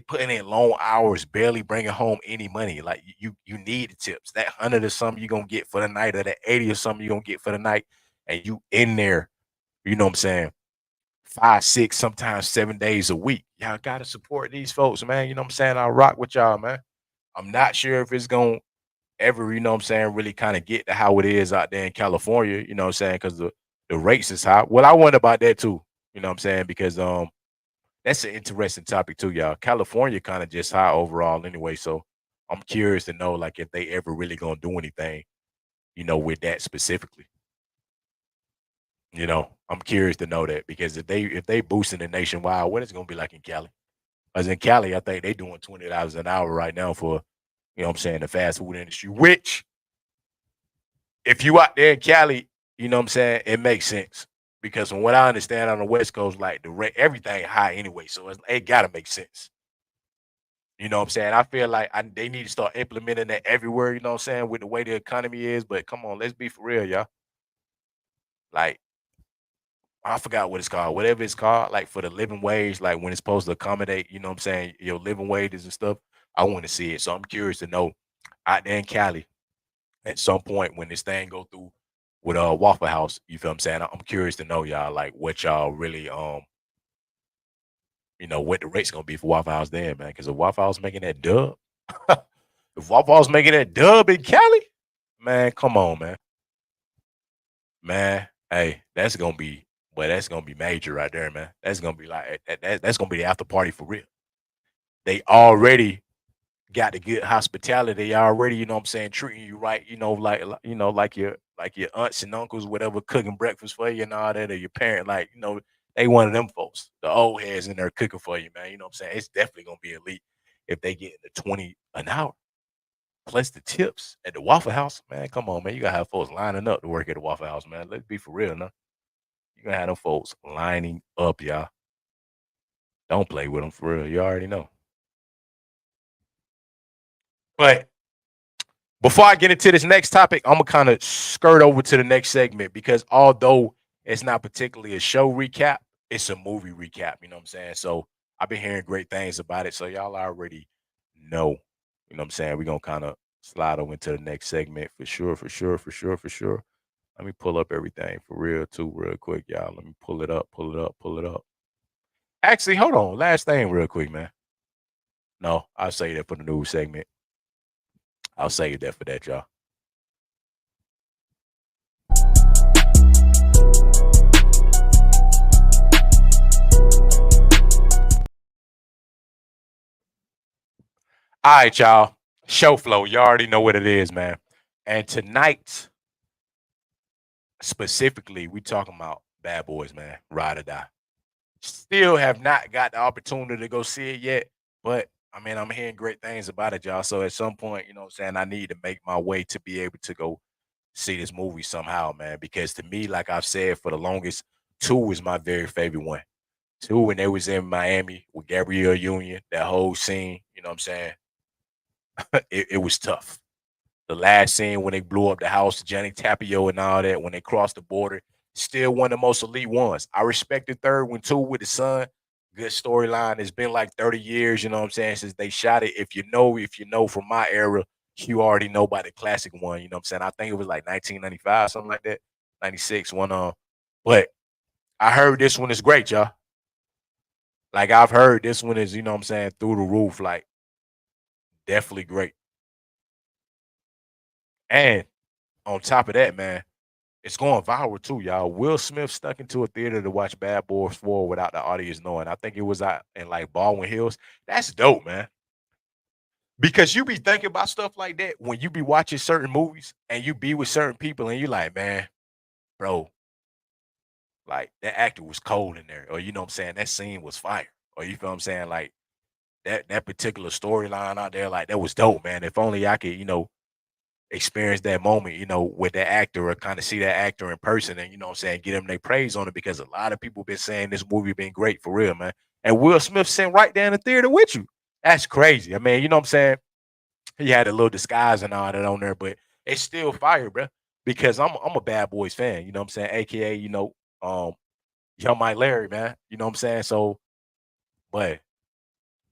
putting in long hours, barely bringing home any money. Like you need the tips. That 100 or something you gonna get for the night, or that 80 or something you gonna get for the night, and you in there, you know what I'm saying, 5, 6, sometimes 7 days a week. Y'all gotta support these folks, man. You know what I'm saying? I rock with y'all, man. I'm not sure if it's gonna ever, you know what I'm saying, really kind of get to how it is out there in California, you know what I'm saying, because the rates is high. Well, I wonder about that too, you know what I'm saying, because that's an interesting topic too, y'all. California kind of just high overall anyway, so I'm curious to know like if they ever really gonna do anything with that specifically. I'm curious to know that because if they boosting it nationwide, what is it gonna be like in Cali? As in Cali, I think they doing $20 an hour right now for, the fast food industry. Which, if you out there in Cali, it makes sense because from what I understand on the West Coast, like the rate, everything high anyway, so it gotta make sense. You know what I'm saying? I feel like they need to start implementing that everywhere. You know what I'm saying? With the way the economy is, but come on, let's be for real, y'all. Like I forgot what it's called, whatever it's called, like for the living wage, like when it's supposed to accommodate, you know what I'm saying, your living wages and stuff. I want to see it. So I'm curious to know out there in Cali at some point when this thing go through with Waffle House, you feel what I'm saying? I'm curious to know y'all like what y'all really what the rate's gonna be for Waffle House there, man. Cause if Waffle House making that dub, if Waffle House making that dub in Cali, man, come on, man. Man, hey, that's gonna be major right there, man. That's gonna be like that's gonna be the after party for real. They already got the good hospitality. They already, you know what I'm saying, treating you right, like your aunts and uncles, whatever, cooking breakfast for you and all that, or your parent, like, they one of them folks. The old heads in there cooking for you, man. You know what I'm saying? It's definitely gonna be elite if they get the 20 an hour plus the tips at the Waffle House. Man, come on, man. You gotta have folks lining up to work at the Waffle House, man. Let's be for real, now. You gonna have them folks lining up, y'all. Don't play with them for real. You already know. But before I get into this next topic, I'm gonna kind of skirt over to the next segment because although it's not particularly a show recap, it's a movie recap. You know what I'm saying? So I've been hearing great things about it. So y'all already know. You know what I'm saying? We're gonna kind of slide over into the next segment for sure, for sure, for sure, for sure. Let me pull up everything for real too, real quick, y'all. Let me pull it up, pull it up, pull it up. Actually, hold on. Last thing, real quick, man. No, I'll say that for the news segment. I'll save that for that, y'all. All right, y'all. Show flow. You already know what it is, man. And tonight, specifically, we talking about Bad Boys, man. Ride or die. Still have not got the opportunity to go see it yet, but I mean, I'm hearing great things about it, y'all. So at some point, you know what I'm saying, I need to make my way to be able to go see this movie somehow, man. Because to me, like I've said for the longest, two is my very favorite one. Two, when they was in Miami with Gabrielle Union, that whole scene, you know what I'm saying? It was tough. The last scene when they blew up the house, Johnny Tapio and all that, when they crossed the border, still one of the most elite ones. I respect the third one too with the son. Good storyline. It's been like 30 years, you know what I'm saying, since they shot it. If you know from my era, you already know about the classic one, you know what I'm saying? I think it was like 1995, something like that. 96, one but I heard this one is great, y'all. Like I've heard this one is, you know what I'm saying, through the roof, like definitely great. And on top of that, man, it's going viral too, y'all. Will Smith stuck into a theater to watch Bad Boys 4 without the audience knowing. I think it was out in like Baldwin Hills. That's dope, man. Because you be thinking about stuff like that when you be watching certain movies and you be with certain people and you like, man, bro, like that actor was cold in there. Or you know what I'm saying? That scene was fire. Or you feel what I'm saying? Like that particular storyline out there, like that was dope, man. If only I could, experience that moment, with that actor or kind of see that actor in person and, you know what I'm saying, get them their praise on it because a lot of people been saying this movie been great for real, man. And Will Smith sitting right there in the theater with you. That's crazy. I mean, you know what I'm saying? He had a little disguise and all that on there, but it's still fire, bro. Because I'm a Bad Boys fan, you know what I'm saying? AKA, um, Young Mike Larry, man. You know what I'm saying? So, but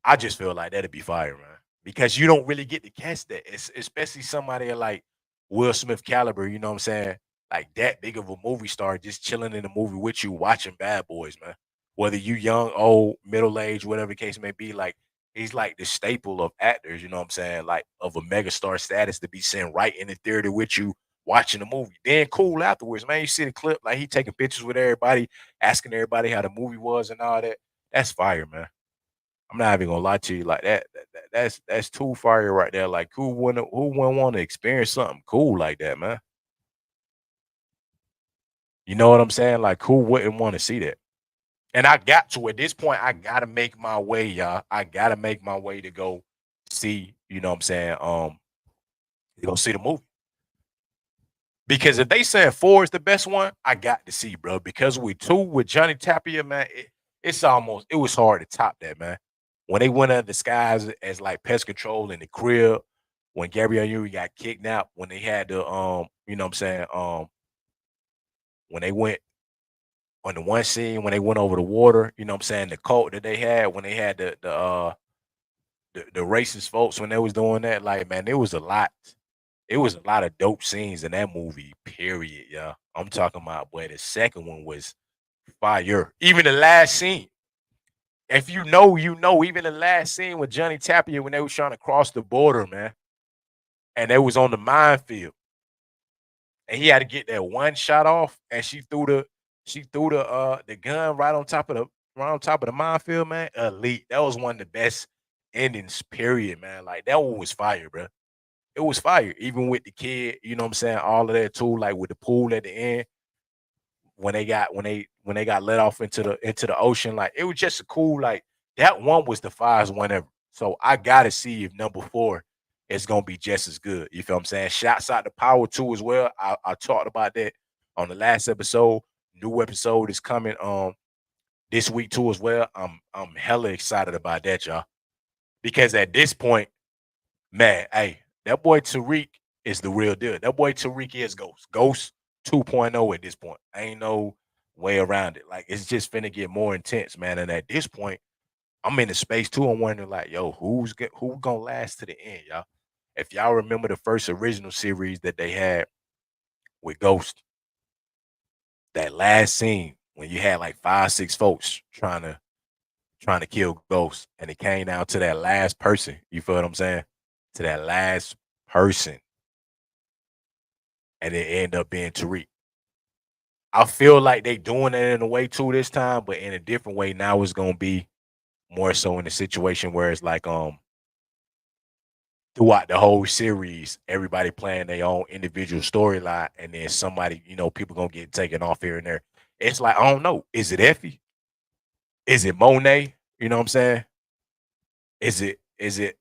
I just feel like that'd be fire, man. Because you don't really get to catch that. It's especially somebody like Will Smith caliber, you know what I'm saying? Like that big of a movie star just chilling in the movie with you watching Bad Boys, man. Whether you young, old, middle age, whatever the case may be, like he's like the staple of actors, you know what I'm saying? Like of a megastar status to be sitting right in the theater with you watching the movie. Then cool afterwards, man. You see the clip, like he taking pictures with everybody, asking everybody how the movie was and all that. That's fire, man. I'm not even gonna lie to you like that's too fire right there. Like who wouldn't want to experience something cool like that, man? You know what I'm saying? Like, who wouldn't want to see that? And I got to at this point, I gotta make my way, y'all. I gotta make my way to go see, you know what I'm saying? To go see the movie. Because if they saying four is the best one, I got to see, bro. Because with two with Johnny Tapia, man, it was hard to top that, man. When they went under the skies as like pest control in the crib, when Gabrielle Union got kidnapped, when they had the you know what I'm saying, when they went on the one scene when they went over the water, you know what I'm saying, the cult that they had when they had the racist folks when they was doing that, like man, it was a lot. It was a lot of dope scenes in that movie, period, yeah. I'm talking about, boy, the second one was fire. Even the last scene. If you know, you know, even the last scene with Johnny Tapia when they was trying to cross the border, man, and they was on the minefield. And he had to get that one shot off, and she threw the gun right on top of the minefield, man. Elite. That was one of the best endings, period, man. Like that one was fire, bro. It was fire. Even with the kid, you know what I'm saying? All of that too, like with the pool at the end, when they got let off into the ocean, like it was just a cool, like that one was the fire's one ever. So I gotta see if number four is gonna be just as good. You feel what I'm saying? Shouts out to Power 2 as well. I talked about that on the last episode. New episode is coming this week too as well. I'm hella excited about that, y'all. Because at this point, man, hey, that boy Tariq is the real deal. That boy Tariq is Ghost. Ghost 2.0 at this point. Ain't no way around it. Like it's just finna get more intense, man. And at this point, I'm in the space too. I'm wondering, like, yo, who gonna last to the end, y'all? If y'all remember the first original series that they had with Ghost, that last scene when you had like 5, 6 folks trying to kill Ghost, and it came down to that last person. You feel what I'm saying? To that last person, and it ended up being Tariq. I feel like they doing it in a way too this time, but in a different way. Now it's gonna be more so in a situation where it's like throughout the whole series, everybody playing their own individual storyline, and then somebody, people gonna get taken off here and there. It's like I don't know. Is it Effie? Is it Monet? You know what I'm saying? Is it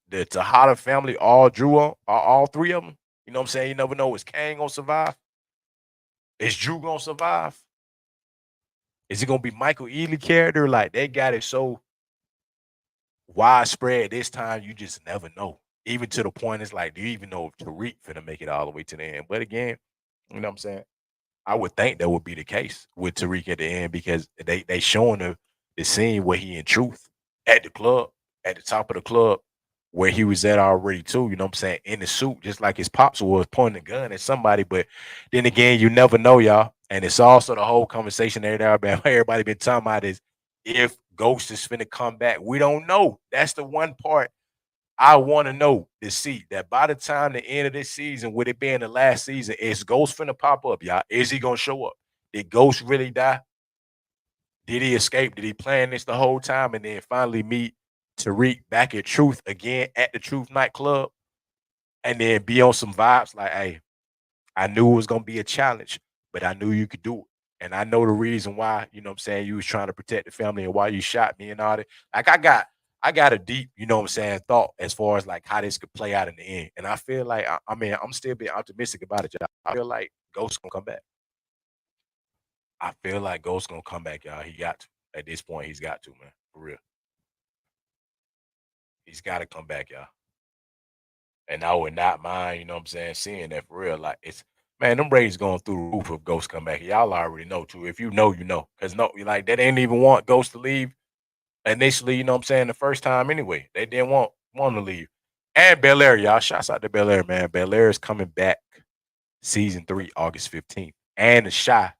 the Tejada family? All Drew on all three of them? You know what I'm saying? You never know. Is Kane gonna survive? Is Drew gonna survive? Is it gonna be Michael Ealy character? Like they got it so widespread this time, you just never know. Even to the point, it's like, do you even know if Tariq finna make it all the way to the end? But again, you know what I'm saying? I would think that would be the case with Tariq at the end because they showing the scene where he in truth at the club, at the top of the club, where he was at already too, you know what I'm saying, in the suit, just like his pops was pointing a gun at somebody. But then again, you never know, y'all. And it's also the whole conversation that everybody been talking about is if Ghost is finna come back. We don't know. That's the one part I want to know to see that by the time the end of this season, with it being the last season, is Ghost finna pop up, y'all? Is he gonna show up? Did Ghost really die? Did he escape? Did he plan this the whole time and then finally meet Tariq back at Truth again at the Truth nightclub and then be on some vibes like, hey, I knew it was gonna be a challenge, but I knew you could do it. And I know the reason why, you know what I'm saying, you was trying to protect the family and why you shot me and all that. Like I got a deep, you know what I'm saying, thought as far as like how this could play out in the end. And I feel like I mean, I'm still being optimistic about it, y'all. I feel like Ghost gonna come back. I feel like Ghost gonna come back, y'all. He got to. At this point, he's got to, man. For real. He's gotta come back, y'all. And I would not mind, you know what I'm saying, seeing that for real. Like it's man, them ratings going through the roof if Ghost come back. Y'all already know too. If you know, you know. Cause no, like they didn't even want Ghost to leave initially, you know what I'm saying, the first time anyway. They didn't want to leave. And Bel Air, y'all. Shouts out to Bel Air, man. Bel Air is coming back season 3, August 15th. And the Shy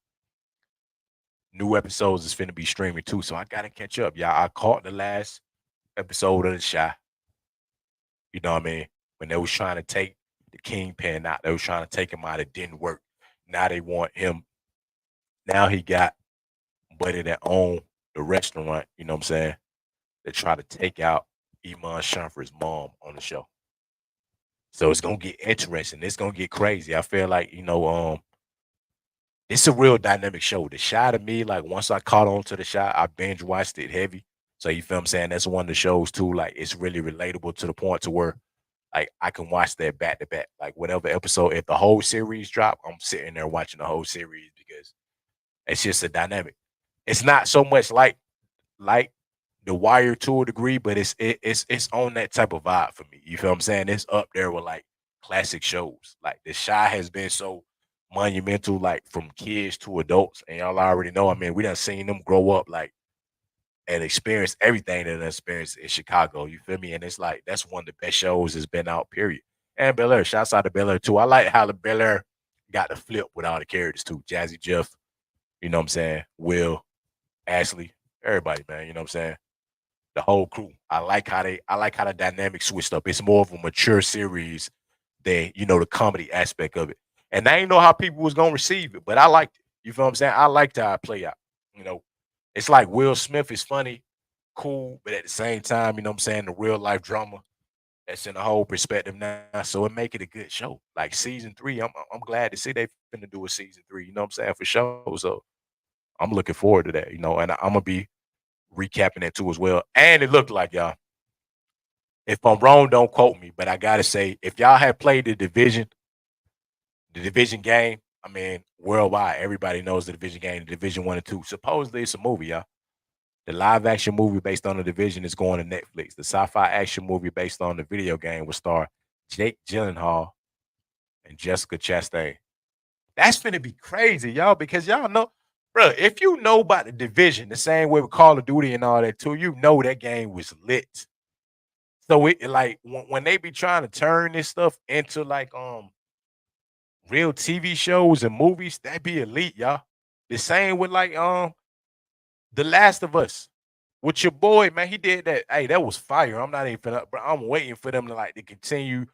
new episodes is finna be streaming too. So I gotta catch up. Y'all. I caught the last episode of the Shy. You know what I mean? When they was trying to take the Kingpin out, they was trying to take him out. It didn't work. Now they want him. Now he got buddy that own the restaurant. You know what I'm saying? They try to take out Iman Shumpert's mom on the show. So it's gonna get interesting. It's gonna get crazy. I feel like it's a real dynamic show. The Shy to me, like once I caught on to the Shy, I binge watched it heavy. So you feel I'm saying? That's one of the shows too. Like it's really relatable to the point to where like I can watch that back to back. Like whatever episode, if the whole series drop, I'm sitting there watching the whole series because it's just a dynamic. It's not so much like The Wire to a degree, but it's on that type of vibe for me. You feel what I'm saying? It's up there with like classic shows. Like The Shy has been so monumental, like from kids to adults, and y'all already know. I mean, we done seen them grow up like and experience everything that they experienced in Chicago. You feel me? And it's like that's one of the best shows that's been out. Period. And Bel Air, shouts out to Bel Air too. I like how the Bel Air got the flip with all the characters too. Jazzy Jeff, you know what I'm saying? Will, Ashley, everybody, man. You know what I'm saying? The whole crew. I like how the dynamic switched up. It's more of a mature series than the comedy aspect of it. And I ain't know how people was gonna receive it, but I liked it. You feel what I'm saying? I liked how it play out. You know, it's like Will Smith is funny, cool, but at the same time, you know what I'm saying, the real life drama that's in the whole perspective now. So it make it a good show. Like season three, I'm glad to see they finna do a season three, you know what I'm saying, for sure. So I'm looking forward to that, and I'm gonna be recapping that too as well. And it looked like y'all. If I'm wrong, don't quote me, but I gotta say, if y'all have played the division game, I mean, worldwide, everybody knows the division game, the division 1 and 2. Supposedly it's a movie, y'all. The live action movie based on the division is going to Netflix. The sci-fi action movie based on the video game will star Jake Gyllenhaal and Jessica Chastain. That's finna be crazy, y'all, because y'all know, bro. If you know about the division, the same way with Call of Duty and all that too, you know that game was lit. So it like when they be trying to turn this stuff into like real TV shows and movies, that be elite, y'all. The same with like The Last of Us. With your boy, man, he did that. Hey, that was fire. I'm not even finna, bro. I'm waiting for them to continue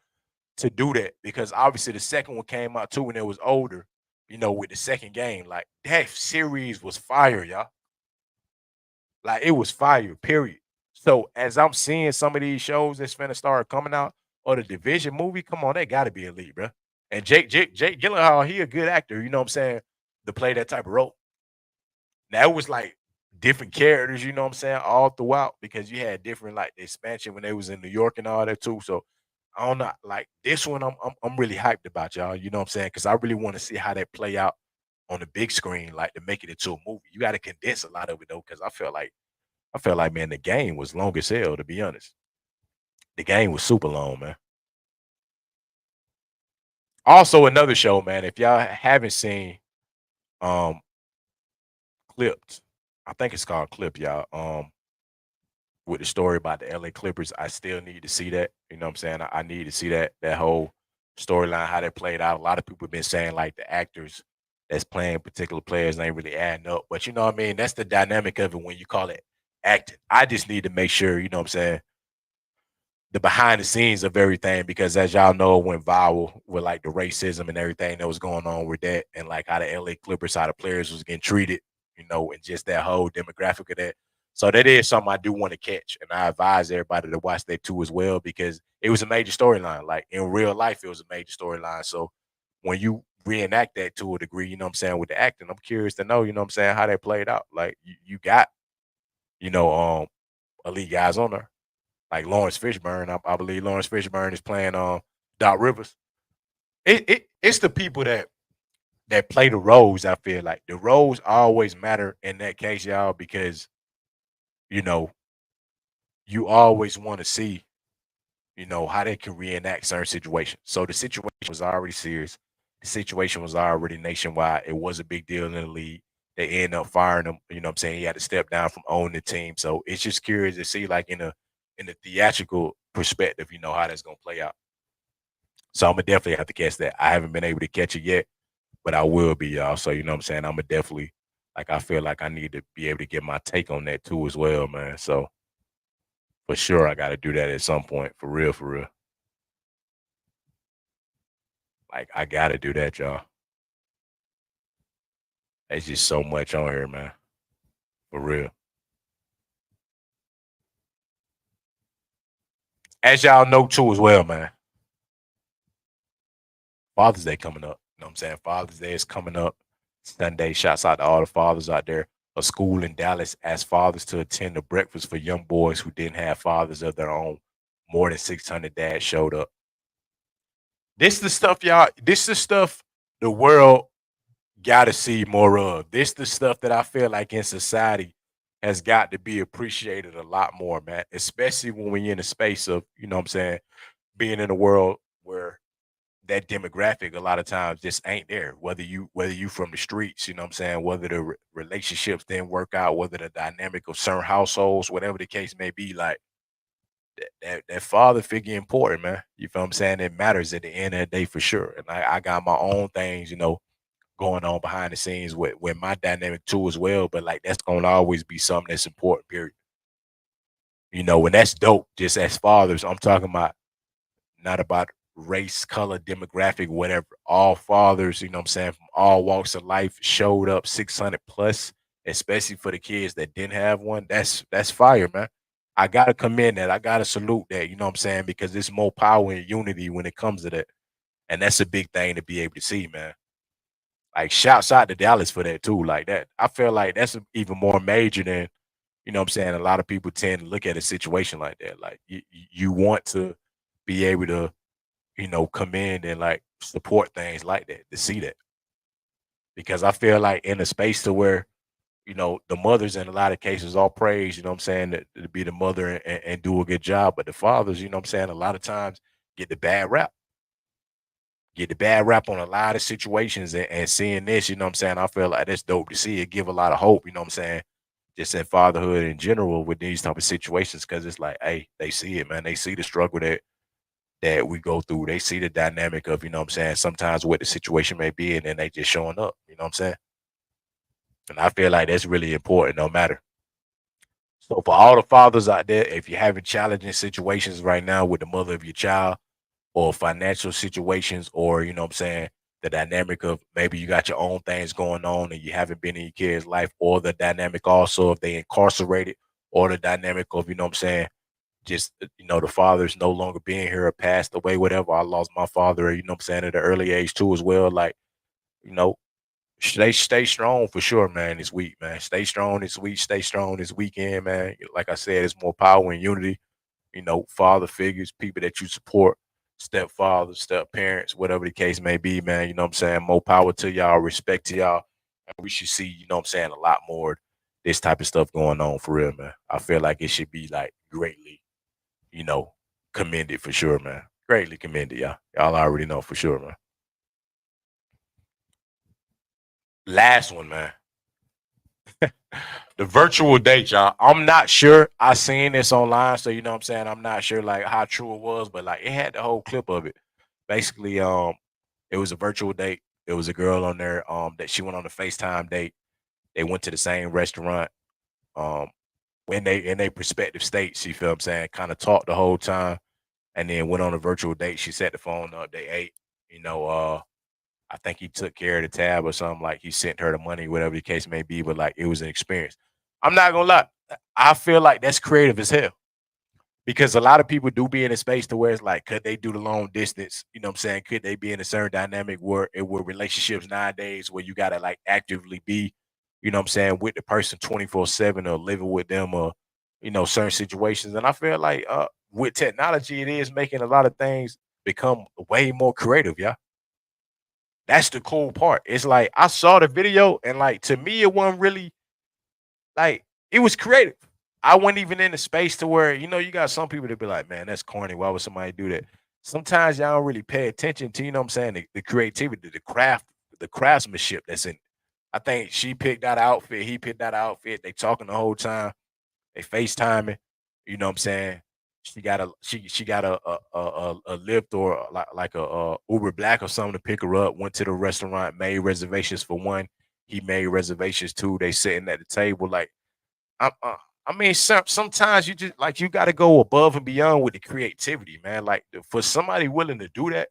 to do that because obviously the second one came out too when it was older, with the second game. Like that series was fire, y'all. Like it was fire, period. So as I'm seeing some of these shows that's finna start coming out, or the division movie, come on, they gotta be elite, bro. And Jake Gyllenhaal, he a good actor, you know what I'm saying, to play that type of role. Now it was like different characters, you know what I'm saying, all throughout because you had different like the expansion when they was in New York and all that too. So I don't know, like this one, I'm really hyped about y'all. You know what I'm saying? Because I really want to see how that play out on the big screen, like to make it into a movie. You got to condense a lot of it though, because I felt like man, the game was long as hell. To be honest, the game was super long, man. Also, another show, man. If y'all haven't seen um Clipped, I think it's called Clip, y'all. With the story about the LA Clippers, I still need to see that. You know what I'm saying? I need to see that whole storyline, how that played out. A lot of people have been saying like the actors that's playing particular players ain't really adding up. But you know what I mean? That's the dynamic of it when you call it acting. I just need to make sure, you know what I'm saying, the behind the scenes of everything because as y'all know, it went viral with like the racism and everything that was going on with that, and like how the LA Clippers, how the players was getting treated, and just that whole demographic of that. So that is something I do want to catch, and I advise everybody to watch that too as well because it was a major storyline. Like in real life, it was a major storyline. So when you reenact that to a degree, you know what I'm saying, with the acting, I'm curious to know, you know what I'm saying, how that played out. Like you got, you know, um, elite guys on there like Lawrence Fishburne. I believe Lawrence Fishburne is playing Doc Rivers. It's the people that play the roles. I feel like the roles always matter in that case, y'all, because you know you always want to see how they can reenact certain situations. So the situation was already serious. The situation was already nationwide. It was a big deal in the league. They ended up firing him. You know what I'm saying? He had to step down from owning the team. So it's just curious to see, like in a theatrical perspective, how that's gonna play out. So I'm gonna definitely have to catch that. I haven't been able to catch it yet, but I will be, y'all. So you know what I'm saying? I'm gonna definitely like I feel like I need to be able to get my take on that too as well, man. So for sure I gotta do that at some point. For real, for real. Like I gotta do that, y'all. There's just so much on here, man. For real. As y'all know too as well, man. Father's Day coming up. You know what I'm saying? Father's Day is coming up. Sunday. Shouts out to all the fathers out there. A school in Dallas asked fathers to attend a breakfast for young boys who didn't have fathers of their own. More than 600 dads showed up. This the stuff, y'all. This the stuff the world got to see more of. This the stuff that I feel like in society has got to be appreciated a lot more, man. Especially when we're in the space of, you know what I'm saying, being in a world where that demographic a lot of times just ain't there. Whether you from the streets, you know what I'm saying, whether the relationships didn't work out, whether the dynamic of certain households, whatever the case may be, like that father figure important, man. You feel what I'm saying? It matters at the end of the day for sure. And I got my own things, going on behind the scenes with my dynamic too as well. But like that's gonna always be something that's important, period. And that's dope. Just as fathers, I'm talking about not about race, color, demographic, whatever. All fathers, you know what I'm saying, from all walks of life showed up 600 plus, especially for the kids that didn't have one. That's fire, man. I gotta commend that. I gotta salute that, you know what I'm saying? Because there's more power and unity when it comes to that. And that's a big thing to be able to see, man. Like shouts out to Dallas for that too. Like that. I feel like that's even more major than, you know what I'm saying? A lot of people tend to look at a situation like that. Like you want to be able to come in and like support things like that to see that. Because I feel like in a space to where, the mothers in a lot of cases all praise, you know what I'm saying, to be the mother and do a good job. But the fathers, you know what I'm saying, a lot of times get the bad rap. Get the bad rap on a lot of situations and seeing this, you know what I'm saying? I feel like that's dope to see. It give a lot of hope, you know what I'm saying? Just in fatherhood in general with these type of situations, because it's like, hey, they see it, man. They see the struggle that we go through. They see the dynamic of, you know what I'm saying, sometimes what the situation may be, and then they just showing up, you know what I'm saying? And I feel like that's really important no matter. So for all the fathers out there, if you're having challenging situations right now with the mother of your child or financial situations, or, you know what I'm saying, the dynamic of maybe you got your own things going on and you haven't been in your kid's life, or the dynamic also if they incarcerated, or the dynamic of, you know what I'm saying, just the father's no longer being here or passed away, whatever. I lost my father, you know what I'm saying, at an early age too as well. Like, you know, stay strong for sure, man, this week, man. Stay strong this week, stay strong this weekend, man. Like I said, it's more power and unity, father figures, people that you support, stepfathers, step parents, whatever the case may be, man. You know what I'm saying? More power to y'all, respect to y'all. And we should see, you know what I'm saying, a lot more this type of stuff going on for real, man. I feel like it should be like greatly you know, commended for sure, man. Greatly commended, y'all. Y'all already know for sure, man. Last one, man. The virtual date, y'all. I'm not sure. I seen this online, so you know what I'm saying. I'm not sure like how true it was, but like it had the whole clip of it. Basically, it was a virtual date. There was a girl on there, that she went on a FaceTime date. They went to the same restaurant. Um, when they in their prospective states, you feel what I'm saying, kind of talked the whole time and then went on a virtual date. She set the phone up. They ate. You know, I think he took care of the tab or something. Like he sent her the money, whatever the case may be. But like it was an experience. I'm not gonna lie. I feel like that's creative as hell because a lot of people do be in a space to where it's like, could they do the long distance? You know what I'm saying? Could they be in a certain dynamic where it were relationships nowadays where you gotta like actively be, you know what I'm saying, with the person 24/7 or living with them or certain situations. And I feel like with technology, it is making a lot of things become way more creative, yeah. That's the cool part. It's like I saw the video and like to me it wasn't really like it was creative. I wasn't even in the space to where you got some people that be like, man, that's corny. Why would somebody do that? Sometimes y'all don't really pay attention to, you know what I'm saying, the creativity, the craft, the craftsmanship that's in it. I think she picked that outfit, he picked that outfit. They talking the whole time. They FaceTiming. You know what I'm saying? She got a Lyft or like a Uber Black or something to pick her up. Went to the restaurant, made reservations for one. He made reservations too. They sitting at the table like I mean, sometimes you just like you got to go above and beyond with the creativity, man. Like for somebody willing to do that,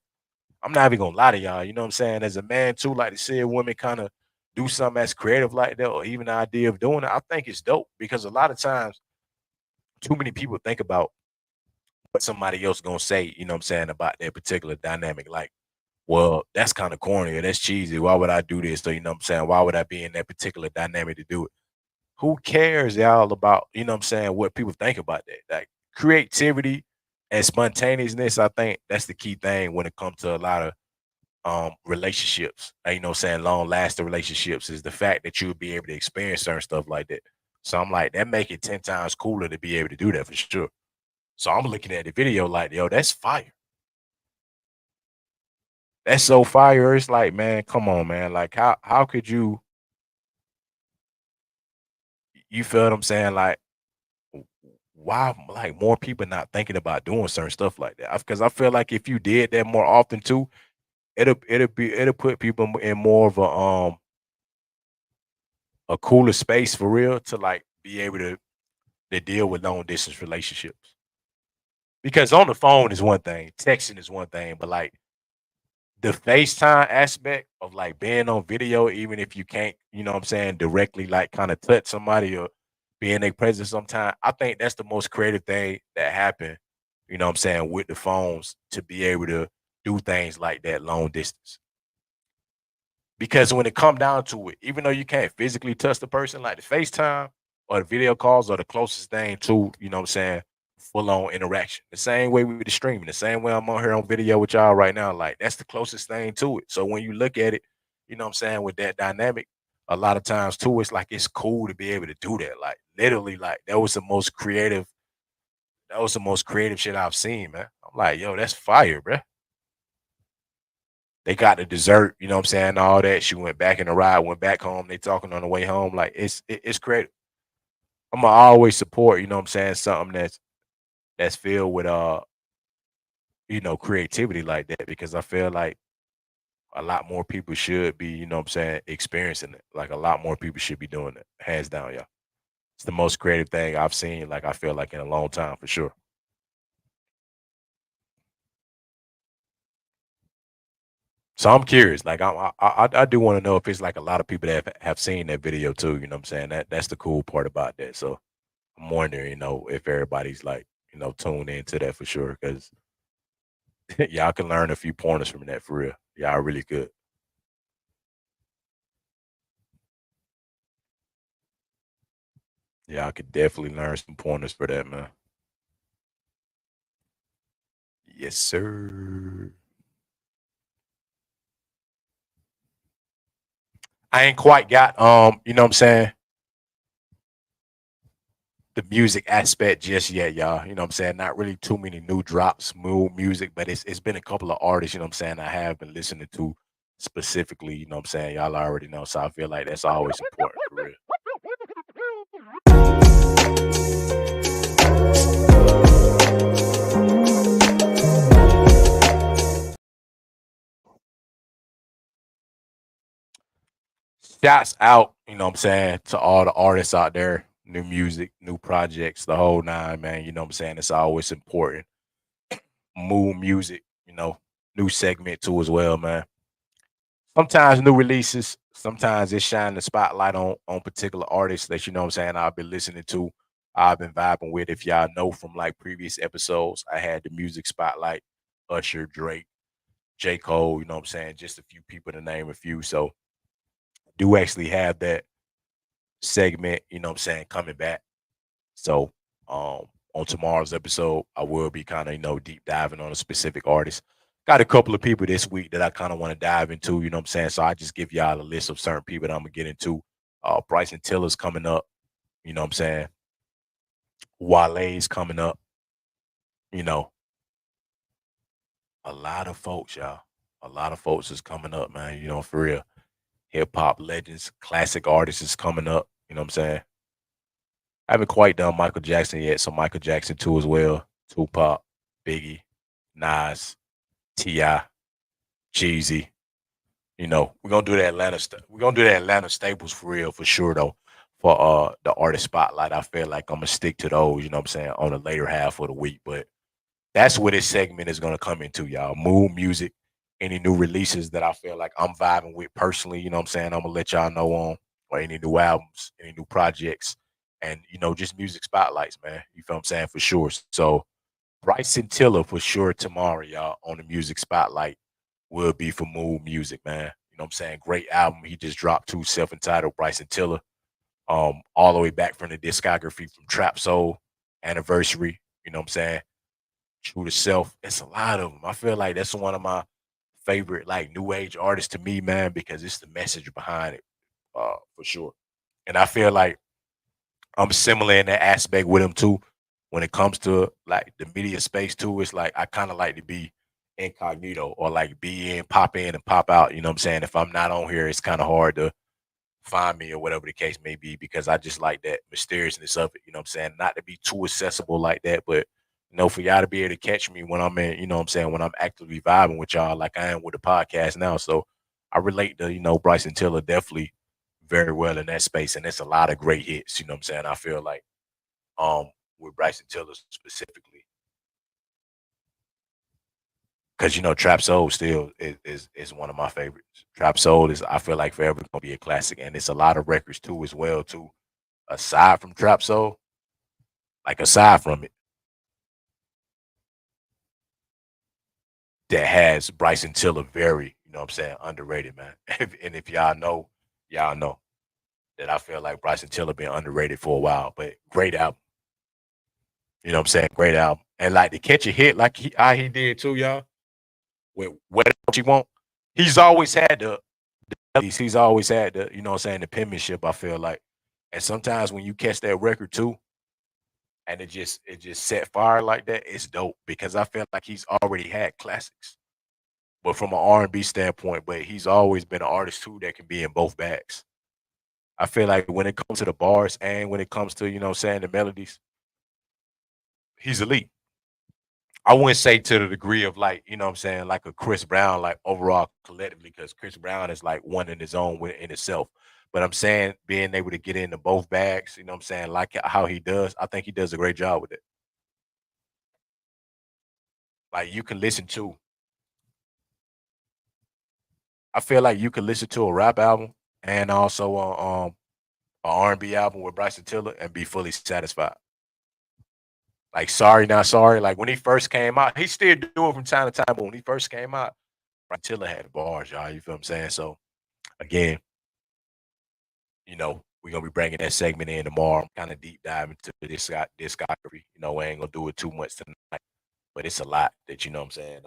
I'm not even gonna lie to y'all. You know what I'm saying? As a man too, like to see a woman kind of do something that's creative like that, or even the idea of doing it, I think it's dope because a lot of times too many people think about what somebody else gonna say. You know what I'm saying about their particular dynamic, like. well, that's kind of corny or that's cheesy. Why would I do this? Or you know what I'm saying? Why would I be in that particular dynamic to do it? Who cares, y'all, about, you know what I'm saying, what people think about that? Like creativity and spontaneousness, I think that's the key thing when it comes to a lot of relationships. You know what I'm saying, long lasting relationships is the fact that you'll be able to experience certain stuff like that. So I'm like, that make it 10 times cooler to be able to do that for sure. So I'm looking at the video like, yo, that's fire. That's so fire. It's like, man, come on, man. Like, how could you feel what I'm saying? Like, why like more people not thinking about doing certain stuff like that? Because I feel like if you did that more often too, it'll put people in more of a cooler space for real to like be able to deal with long distance relationships. Because on the phone is one thing, texting is one thing, but like the FaceTime aspect of like being on video, even if you can't, you know what I'm saying, directly like kind of touch somebody or be in their presence sometime, I think that's the most creative thing that happened, you know what I'm saying, with the phones to be able to do things like that long distance. Because when it come down to it, even though you can't physically touch the person, like the FaceTime or the video calls are the closest thing to, you know what I'm saying, full on interaction. The same way with the streaming, the same way I'm on here on video with y'all right now. Like that's the closest thing to it. So when you look at it, you know what I'm saying, with that dynamic, a lot of times too, it's like it's cool to be able to do that. Like literally, like that was the most creative shit I've seen, man. I'm like, yo, that's fire, bro. They got the dessert, you know what I'm saying, all that. She went back in the ride, went back home. They talking on the way home. Like it's creative. I'ma always support, you know what I'm saying, something that's filled with creativity like that because I feel like a lot more people should be, you know what I'm saying, experiencing it. Like a lot more people should be doing it. Hands down, y'all. It's the most creative thing I've seen, like I feel like in a long time for sure. So I'm curious, like I do want to know if it's like a lot of people that have seen that video too. You know what I'm saying? That's the cool part about that. So I'm wondering, if everybody's like, tuned into that for sure. Cause y'all can learn a few pointers from that for real. Y'all really good. Y'all could definitely learn some pointers for that, man. Yes, sir. I ain't quite got you know what I'm saying, the music aspect just yet, y'all. You know what I'm saying? Not really too many new drops, new music, but it's been a couple of artists, you know what I'm saying, I have been listening to specifically, you know what I'm saying? Y'all already know. So I feel like that's always important for real. Shouts out, you know what I'm saying, to all the artists out there, new music, new projects, the whole nine, man. You know what I'm saying? It's always important. Mood music, new segment too as well, man. Sometimes new releases, sometimes it shine the spotlight on particular artists that you know what I'm saying I've been listening to, I've been vibing with. If y'all know from like previous episodes, I had the music spotlight, Usher, Drake, J. Cole, you know what I'm saying? Just a few people to name a few. So do actually have that segment, you know what I'm saying, coming back. So on tomorrow's episode, I will be kind of, deep diving on a specific artist. Got a couple of people this week that I kind of want to dive into, you know what I'm saying? So I just give y'all a list of certain people that I'm gonna get into. Bryson Tiller's coming up, you know what I'm saying? Wale's coming up, you know, a lot of folks, y'all. A lot of folks is coming up, man, for real. Hip hop legends, classic artists is coming up, you know what I'm saying? I haven't quite done Michael Jackson yet, so Michael Jackson too as well. Tupac, Biggie, Nas, Ti, Jeezy. We're gonna do the Atlanta. We're gonna do the Atlanta staples for real, for sure though. For the artist spotlight, I feel like I'm gonna stick to those. You know what I'm saying, on the later half of the week, but that's where this segment is gonna come into, y'all. Mood music, any new releases that I feel like I'm vibing with personally. You know what I'm saying. I'm gonna let y'all know on, or any new albums, any new projects, and just music spotlights, man. You feel what I'm saying, for sure. So Bryson Tiller for sure tomorrow, y'all, on the music spotlight. would be for Mood Music, man. You know what I'm saying? Great album. He just dropped 2 self-entitled Bryson Tiller. All the way back from the discography from Trap Soul, Anniversary, you know what I'm saying? True to Self. It's a lot of them. I feel like that's one of my favorite like new age artists to me, man, because it's the message behind it, for sure. And I feel like I'm similar in that aspect with him too. When it comes to like the media space too, it's like I kind of like to be incognito or like be in and pop out. You know what I'm saying? If I'm not on here, it's kind of hard to find me or whatever the case may be because I just like that mysteriousness of it. You know what I'm saying? Not to be too accessible like that, but for y'all to be able to catch me when I'm in, you know what I'm saying, when I'm actively vibing with y'all like I am with the podcast now. So I relate to, Bryson Tiller definitely very well in that space. And it's a lot of great hits, you know what I'm saying? I feel like um with Bryson Tiller specifically. Cause Trap Soul still is one of my favorites. Trap Soul is I feel like forever gonna be a classic. And it's a lot of records too as well too. Aside from Trap Soul, like aside from it, that has Bryson Tiller very, you know what I'm saying, underrated, man. And if y'all know that I feel like Bryson Tiller been underrated for a while, but great album. You know what I'm saying? Great album. And like to catch a hit like he did too, y'all, with What You Want, he's always had he's always had the, you know what I'm saying, the penmanship, I feel like. And sometimes when you catch that record too, and it just set fire like that, it's dope because I feel like he's already had classics. But from an R&B standpoint, but he's always been an artist too that can be in both bags. I feel like when it comes to the bars and when it comes to, you know what I'm saying, the melodies, he's elite. I wouldn't say to the degree of like, you know what I'm saying, like a Chris Brown, like overall collectively, because Chris Brown is like one in his own in itself. But I'm saying being able to get into both bags, you know what I'm saying, like how he does, I think he does a great job with it. Like you can listen to, I feel like you can listen to a rap album and also an R&B album with Bryson Tiller and be fully satisfied. Like Sorry Not Sorry, like when he first came out, he still do it from time to time, but when he first came out, Bryson Tiller had bars, y'all. You feel what I'm saying? So again, we're gonna be bringing that segment in tomorrow. Kind of deep dive into this discography. We ain't gonna do it too much tonight, but it's a lot that you know what I'm saying.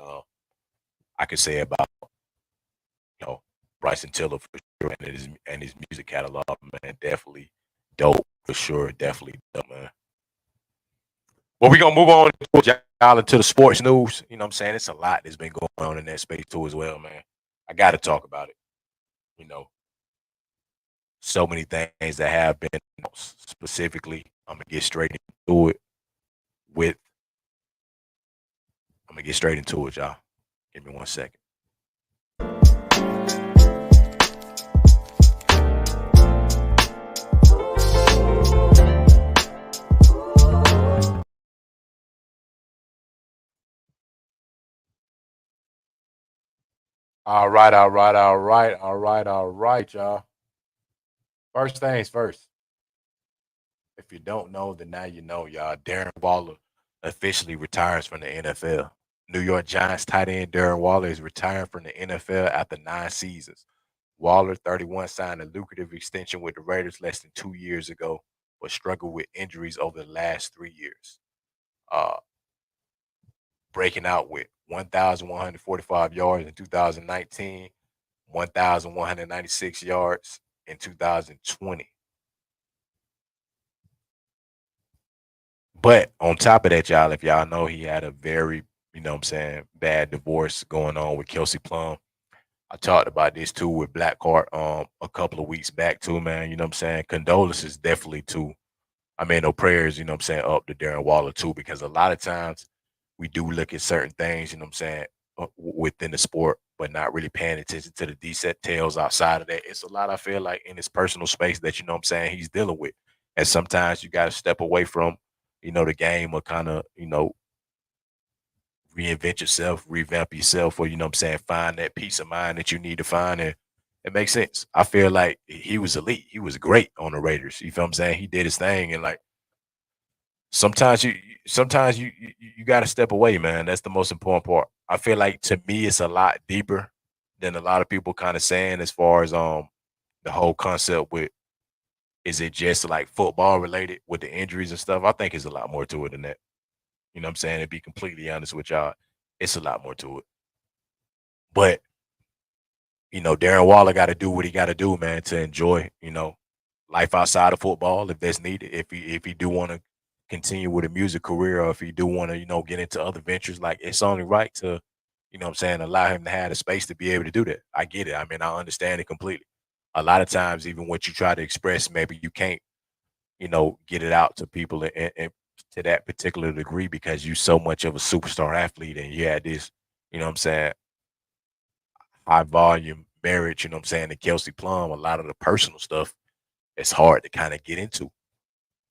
I could say about you know Bryson Tiller for sure and his music catalog, man. Definitely dope for sure. Definitely dope, man. Well, we gonna move on y'all into the sports news. You know what I'm saying? It's a lot that's been going on in that space too as well, man. I gotta talk about it. You know, so many things that have been specifically. I'm gonna get straight into it with I'm gonna get straight into it, y'all. Give me 1 second. All right, all right, all right, all right, all right, y'all. First things first. If you don't know, then now you know, y'all. Darren Waller officially retires from the NFL. New York Giants tight end Darren Waller is retiring from the NFL after 9 seasons. Waller, 31, signed a lucrative extension with the Raiders less than 2 years ago, but struggled with injuries over the last 3 years. Uh, Breaking out with 1,145 yards in 2019, 1,196 yards in 2020. But on top of that, y'all, if y'all know, he had a very, you know what I'm saying, bad divorce going on with Kelsey Plum. I talked about this too with Blackheart a couple of weeks back too, man. You know what I'm saying? Condolences definitely too. I mean, no prayers, you know what I'm saying, up to Darren Waller too, because a lot of times we do look at certain things, you know what I'm saying, within the sport, but not really paying attention to the details outside of that. It's a lot, I feel like, in his personal space that, you know what I'm saying, he's dealing with. And sometimes you got to step away from, the game or kind of, reinvent yourself, revamp yourself, or, you know what I'm saying, find that peace of mind that you need to find. And it makes sense. I feel like he was elite. He was great on the Raiders. You feel what I'm saying? He did his thing. And like, sometimes you got to step away, man. That's the most important part. I feel like to me it's a lot deeper than a lot of people kind of saying as far as the whole concept with is it just like football related with the injuries and stuff? I think it's a lot more to it than that. You know what I'm saying? To be completely honest with y'all, it's a lot more to it. But Darren Waller got to do what he got to do, man, to enjoy, life outside of football if that's needed. If he do want to continue with a music career, or if he do want to, get into other ventures, like it's only right to, what I'm saying, allow him to have the space to be able to do that. I get it. I mean, I understand it completely. A lot of times, even what you try to express, maybe you can't, get it out to people and to that particular degree because you so much of a superstar athlete and you had this, what I'm saying, high volume marriage, you know what I'm saying, to Kelsey Plum, a lot of the personal stuff, it's hard to kind of get into.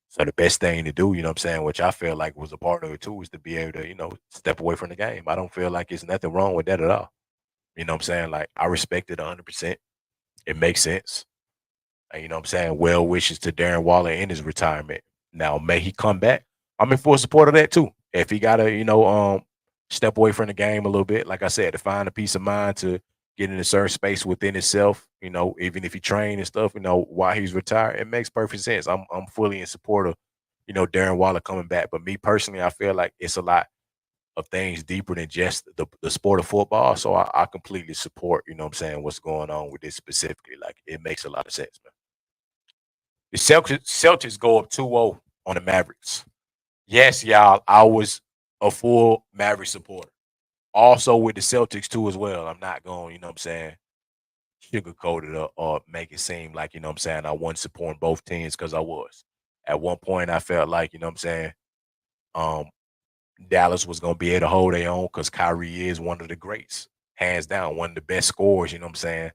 So the best thing to do, you know what I'm saying, which I feel like was a part of it too, is to be able to, step away from the game. I don't feel like there's nothing wrong with that at all. You know what I'm saying? Like I respect it 100%. It makes sense. And you know what I'm saying? Well wishes to Darren Waller in his retirement. Now, may he come back? I'm in full support of that too. If he gotta, step away from the game a little bit, like I said, to find a peace of mind to get in a certain space within himself, even if he train and stuff, while he's retired, it makes perfect sense. I'm fully in support of, Darren Waller coming back. But me personally, I feel like it's a lot of things deeper than just the sport of football. So I completely support, what I'm saying, what's going on with this specifically. Like it makes a lot of sense, man. The Celtics go up 2-0 on the Mavericks. Yes, y'all, I was a full Maverick supporter. Also with the Celtics too as well. I'm not going, you know what I'm saying, sugarcoat it or make it seem like, you know what I'm saying, I wasn't supporting both teams because I was. At one point I felt like, you know what I'm saying, um, Dallas was gonna be able to hold their own because Kyrie is one of the greats, hands down, one of the best scorers, you know what I'm saying,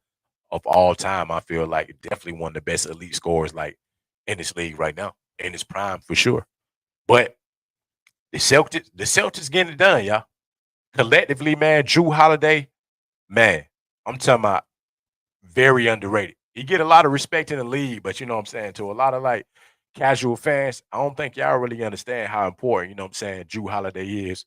of all time. I feel like definitely one of the best elite scorers like in this league right now, in his prime for sure. But the Celtics getting it done, y'all. Collectively, man, Drew Holiday, man, I'm talking about very underrated. He get a lot of respect in the league, but you know what I'm saying, to a lot of like casual fans, I don't think y'all really understand how important, you know what I'm saying, Drew Holiday is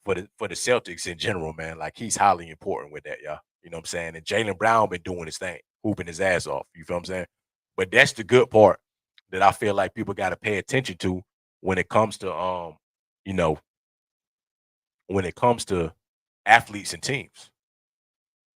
for the Celtics in general, man. Like he's highly important with that, y'all. You know what I'm saying? And Jaylen Brown been doing his thing, hooping his ass off. You feel what I'm saying? But that's the good part that I feel like people got to pay attention to when it comes to you know, when it comes to athletes and teams.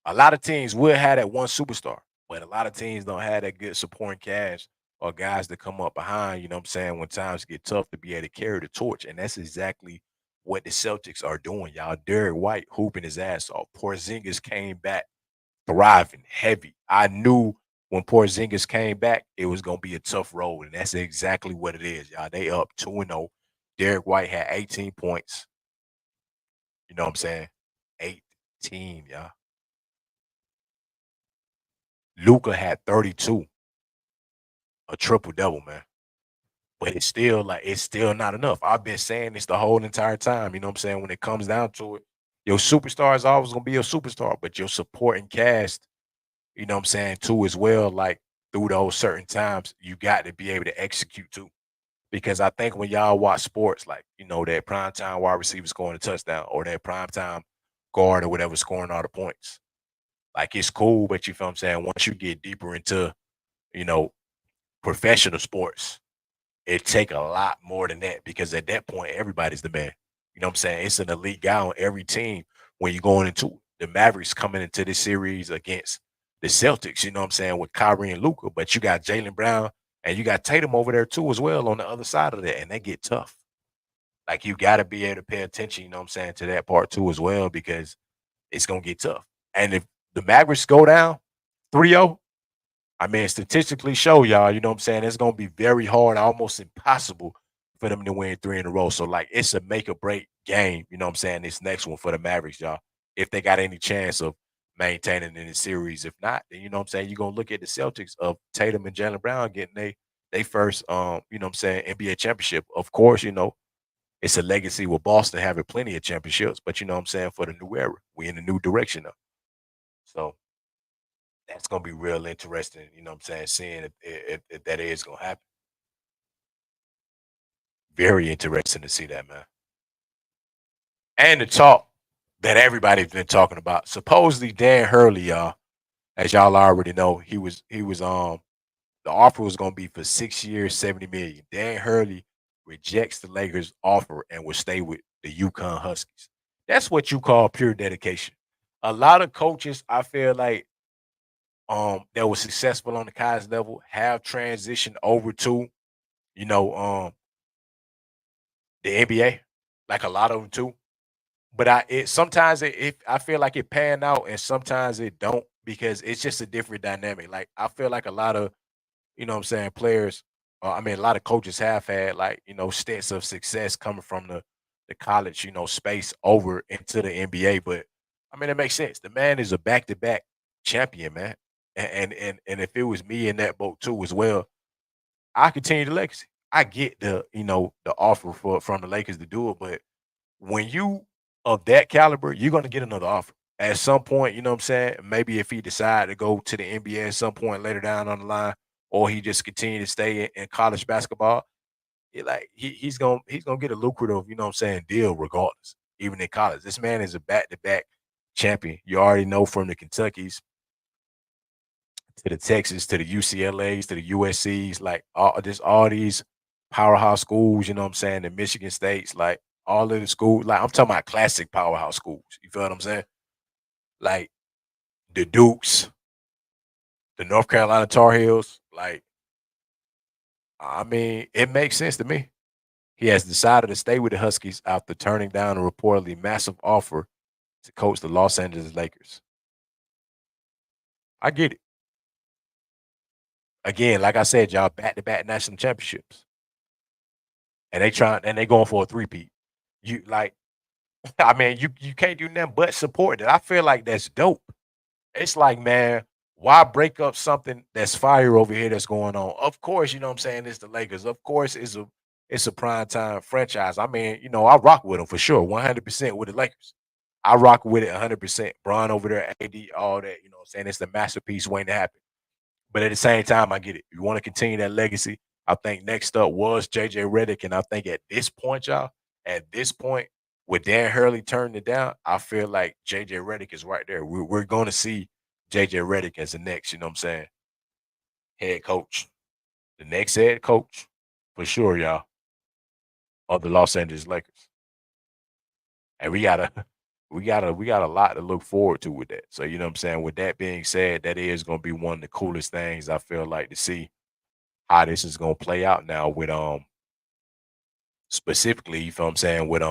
A lot of teams will have that one superstar, but a lot of teams don't have that good supporting cast or guys that come up behind, you know what I'm saying, when times get tough to be able to carry the torch. And that's exactly what the Celtics are doing, y'all. Derek White hooping his ass off. Porzingis came back thriving, heavy. I knew when Porzingis came back, it was gonna be a tough road, and that's exactly what it is, y'all. They up 2-0. Derek White had 18 points. You know what I'm saying? 18, y'all. Luca had 32, a triple double, man. But it's still not enough. I've been saying this the whole entire time. You know what I'm saying? When it comes down to it, your superstar is always gonna be your superstar, but your supporting cast, you know what I'm saying, too, as well, like through those certain times, you got to be able to execute too. Because I think when y'all watch sports, like, that prime time wide receiver scoring a touchdown or that prime time guard or whatever scoring all the points. Like it's cool, but you feel what I'm saying? Once you get deeper into, you know, professional sports, it take a lot more than that because at that point, everybody's the man. You know what I'm saying? It's an elite guy on every team when you're going into the Mavericks coming into this series against the Celtics, you know what I'm saying, with Kyrie and Luca, but you got Jaylen Brown and you got Tatum over there too as well on the other side of that, and they get tough. Like you got to be able to pay attention, you know what I'm saying, to that part too as well because it's gonna get tough. And if the Mavericks go down 3-0, I mean, statistically show y'all, you know what I'm saying? It's gonna be very hard, almost impossible for them to win three in a row. So, like, it's a make or break game, you know what I'm saying? This next one for the Mavericks, y'all. If they got any chance of maintaining in the series. If not, then you know what I'm saying, you're gonna look at the Celtics of Tatum and Jalen Brown getting they first you know what I'm saying, NBA championship. Of course, it's a legacy with Boston having plenty of championships, but you know what I'm saying, for the new era. We in a new direction now. So that's gonna be real interesting, you know what I'm saying, seeing if that is gonna happen. Very interesting to see that, man. And to talk. that everybody's been talking about. Supposedly Dan Hurley, y'all, as y'all already know, he was the offer was gonna be for 6 years, 70 million. Dan Hurley rejects the Lakers offer and will stay with the Yukon Huskies. That's what you call pure dedication. A lot of coaches, I feel like, that was successful on the college level have transitioned over to, you know, the NBA, like a lot of them too. But sometimes I feel like it pan out and sometimes it don't because it's just a different dynamic. Like I feel like a lot of, what I'm saying, players, I mean, a lot of coaches have had like, stints of success coming from the college, space over into the NBA. But I mean, it makes sense. The man is a back-to-back champion, man. And if it was me in that boat too as well, I continue the legacy. I get the offer from the Lakers to do it, but when you of that caliber, you're gonna get another offer. At some point, you know what I'm saying? Maybe if he decide to go to the NBA at some point later down on the line, or he just continue to stay in college basketball, he's gonna get a lucrative, you know what I'm saying, deal regardless, even in college. This man is a back-to-back champion. You already know from the Kentuckys to the Texas, to the UCLAs, to the USCs, like all these powerhouse schools, you know what I'm saying, the Michigan States, like all of the schools, like I'm talking about classic powerhouse schools. You feel what I'm saying? Like the Dukes, the North Carolina Tar Heels, like I mean, it makes sense to me. He has decided to stay with the Huskies after turning down a reportedly massive offer to coach the Los Angeles Lakers. I get it. Again, like I said, y'all back-to-back national championships. And they going for a three-peat. You like, I mean, you can't do nothing but support it. I feel like that's dope. It's like, man, why break up something that's fire over here that's going on? Of course, you know what I'm saying, it's the Lakers. Of course, it's a prime time franchise. I mean, I rock with them for sure, 100% with the Lakers. I rock with it 100%. Bron over there, AD, all that, you know what I'm saying? It's the masterpiece waiting to happen. But at the same time, I get it. You want to continue that legacy. I think next up was JJ Redick. And I think at this point, y'all, at this point, with Dan Hurley turning it down, I feel like JJ Redick is right there. We're going to see JJ Redick as the next, you know what I'm saying, head coach. The next head coach, for sure, y'all, of the Los Angeles Lakers. And we got a lot to look forward to with that. So, you know what I'm saying? With that being said, that is gonna be one of the coolest things I feel like to see how this is gonna play out now with specifically, you feel what I'm saying, with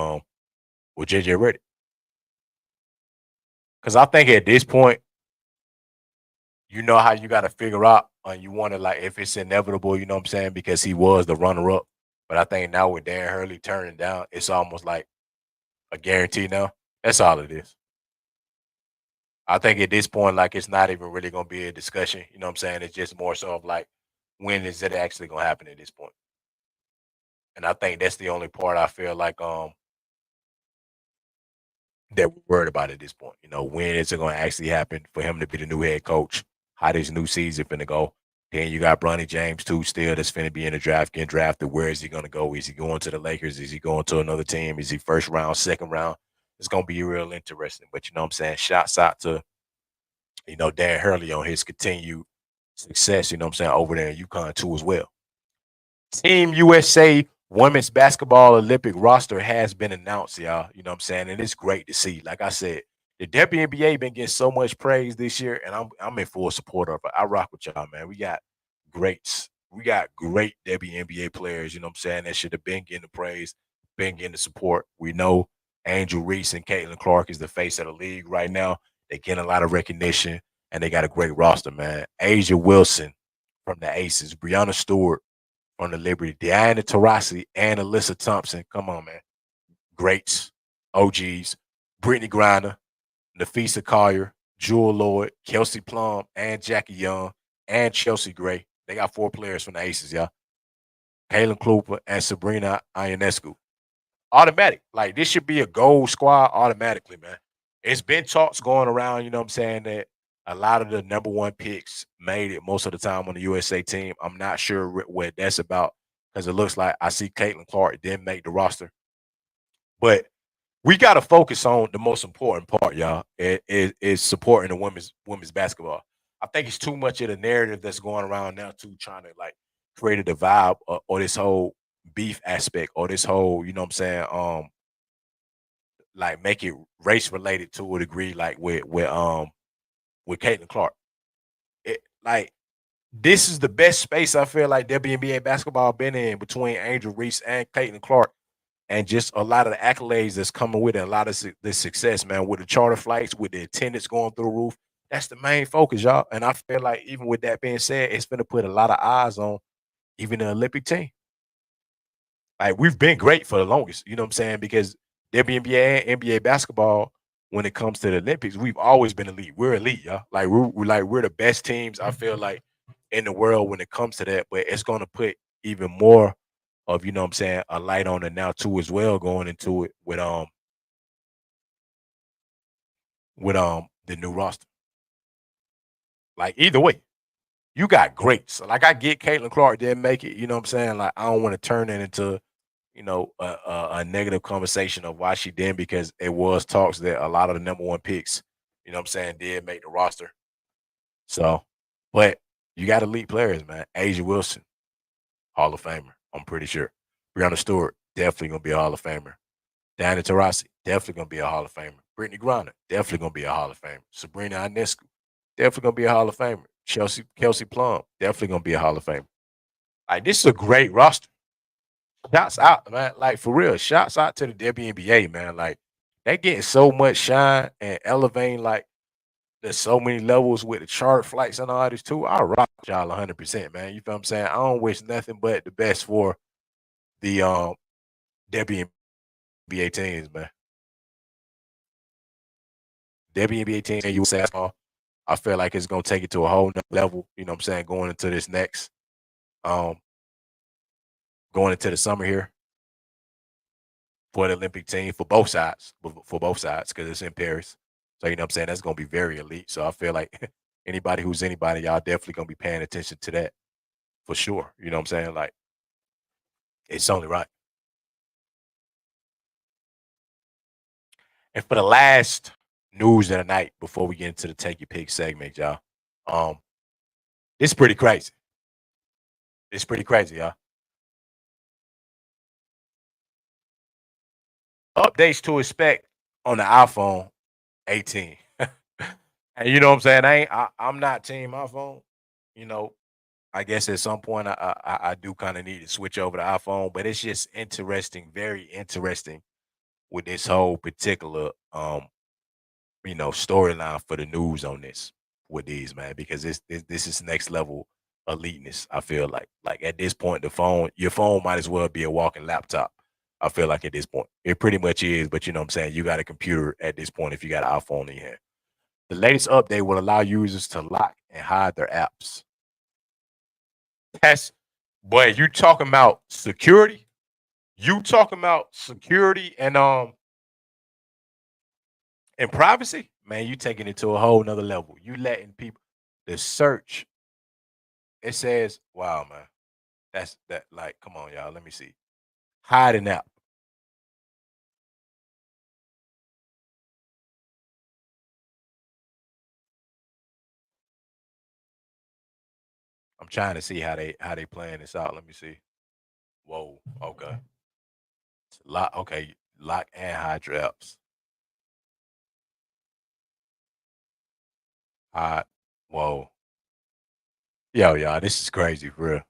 JJ Redick. Because I think at this point, you know how you gotta figure out you wanna like if it's inevitable, you know what I'm saying, because he was the runner up. But I think now with Dan Hurley turning down, it's almost like a guarantee now. That's all it is. I think at this point, like it's not even really gonna be a discussion. You know what I'm saying? It's just more so of like when is it actually gonna happen at this point? And I think that's the only part I feel like that we're worried about at this point. When is it gonna actually happen for him to be the new head coach? How this new season finna go? Then you got Bronny James too, still that's finna be in the draft, getting drafted. Where is he gonna go? Is he going to the Lakers? Is he going to another team? Is he first round, second round? It's gonna be real interesting. But you know what I'm saying? Shouts out to Dan Hurley on his continued success, you know what I'm saying, over there in UConn too as well. Team USA women's basketball Olympic roster has been announced, y'all. You know what I'm saying? And it's great to see. Like I said, the WNBA been getting so much praise this year, and I'm in full support of it. I rock with y'all, man. We got greats. We got great WNBA players, you know what I'm saying, that should have been getting the praise, been getting the support. We know Angel Reese and Caitlin Clark is the face of the league right now. They getting a lot of recognition, and they got a great roster, man. Asia Wilson from the Aces, Brianna Stewart on the Liberty, Diana Taurasi and Alyssa Thompson. Come on, man. Greats, OGs. Brittany Griner, Nafisa Collier, Jewel Lloyd, Kelsey Plum, and Jackie Young, and Chelsea Gray. They got 4 players from the Aces, y'all. Kaylin Kluper and Sabrina Ionescu. Automatic. Like, this should be a gold squad automatically, man. It's been talks going around, you know what I'm saying, that a lot of the number one picks made it most of the time on the USA team. I'm not sure what that's about because it looks like I see Caitlin Clark didn't make the roster. But we got to focus on the most important part, y'all. Is supporting the women's basketball. I think it's too much of the narrative that's going around now, too, trying to like create a divide or this whole beef aspect or this whole, you know what I'm saying, like make it race related to a degree, like with Caitlin Clark. Like this is the best space I feel like WNBA basketball been in between Angel Reese and Caitlin Clark, and just a lot of the accolades that's coming with it, a lot of the success, man, with the charter flights, with the attendance going through the roof. That's the main focus, y'all. And I feel like even with that being said, it's going to put a lot of eyes on even the Olympic team. Like we've been great for the longest, you know what I'm saying? Because WNBA and NBA basketball, when it comes to the Olympics, we've always been elite. We're elite, y'all. Like we're the best teams. I feel like in the world when it comes to that. But it's going to put even more of, you know what I'm saying, a light on it now too as well, going into it with the new roster. Like either way, you got greats. Like I get Caitlin Clark didn't make it. You know what I'm saying? Like I don't want to turn it into a negative conversation of why she didn't, because it was talks that a lot of the number one picks, you know what I'm saying, did make the roster. So, but you got elite players, man. Asia Wilson, Hall of Famer, I'm pretty sure. Brianna Stewart, definitely gonna be a Hall of Famer. Diana Taurasi, definitely gonna be a Hall of Famer. Brittany Griner, definitely gonna be a Hall of Famer. Sabrina Ionescu, definitely gonna be a Hall of Famer. Kelsey Plum, definitely gonna be a Hall of Famer. Like this is a great roster. Shouts out, man. Like for real, shouts out to the WNBA, man. Like they getting so much shine and elevating. Like there's so many levels with the chart flights and all this too. I rock y'all 100%, man. You feel what I'm saying? I don't wish nothing but the best for the WNBA teams, man. WNBA teams and USA basketball, I feel like it's gonna take it to a whole nother level. You know what I'm saying? Going into this next, um, going into the summer here for the Olympic team for both sides, because it's in Paris. So you know what I'm saying? That's gonna be very elite. So I feel like anybody who's anybody, y'all definitely gonna be paying attention to that for sure. You know what I'm saying? Like it's only right. And for the last news of the night before we get into the take your pick segment, y'all. Um, it's pretty crazy. It's pretty crazy, y'all. Updates to expect on the iPhone 18. And you know what I'm saying? I'm not team iPhone. You know, I guess at some point I do kind of need to switch over to iPhone, but it's just interesting, very interesting with this whole particular storyline for the news on this with these, man, because this is next level eliteness. I feel like at this point your phone might as well be a walking laptop. I feel like at this point it pretty much is, but you know what I'm saying, you got a computer at this point if you got an iPhone in your hand. The latest update will allow users to lock and hide their apps. That's boy, you talking about security? You talking about security and privacy? Man, you taking it to a whole nother level. You letting people the search. It says, wow, man. That's that like, come on, y'all. Let me see. Hide an app. I'm trying to see how they playing this out. Let me see. Whoa, okay. Lock, okay, lock and hide your apps. Hide. Whoa. Yo, y'all, this is crazy for real.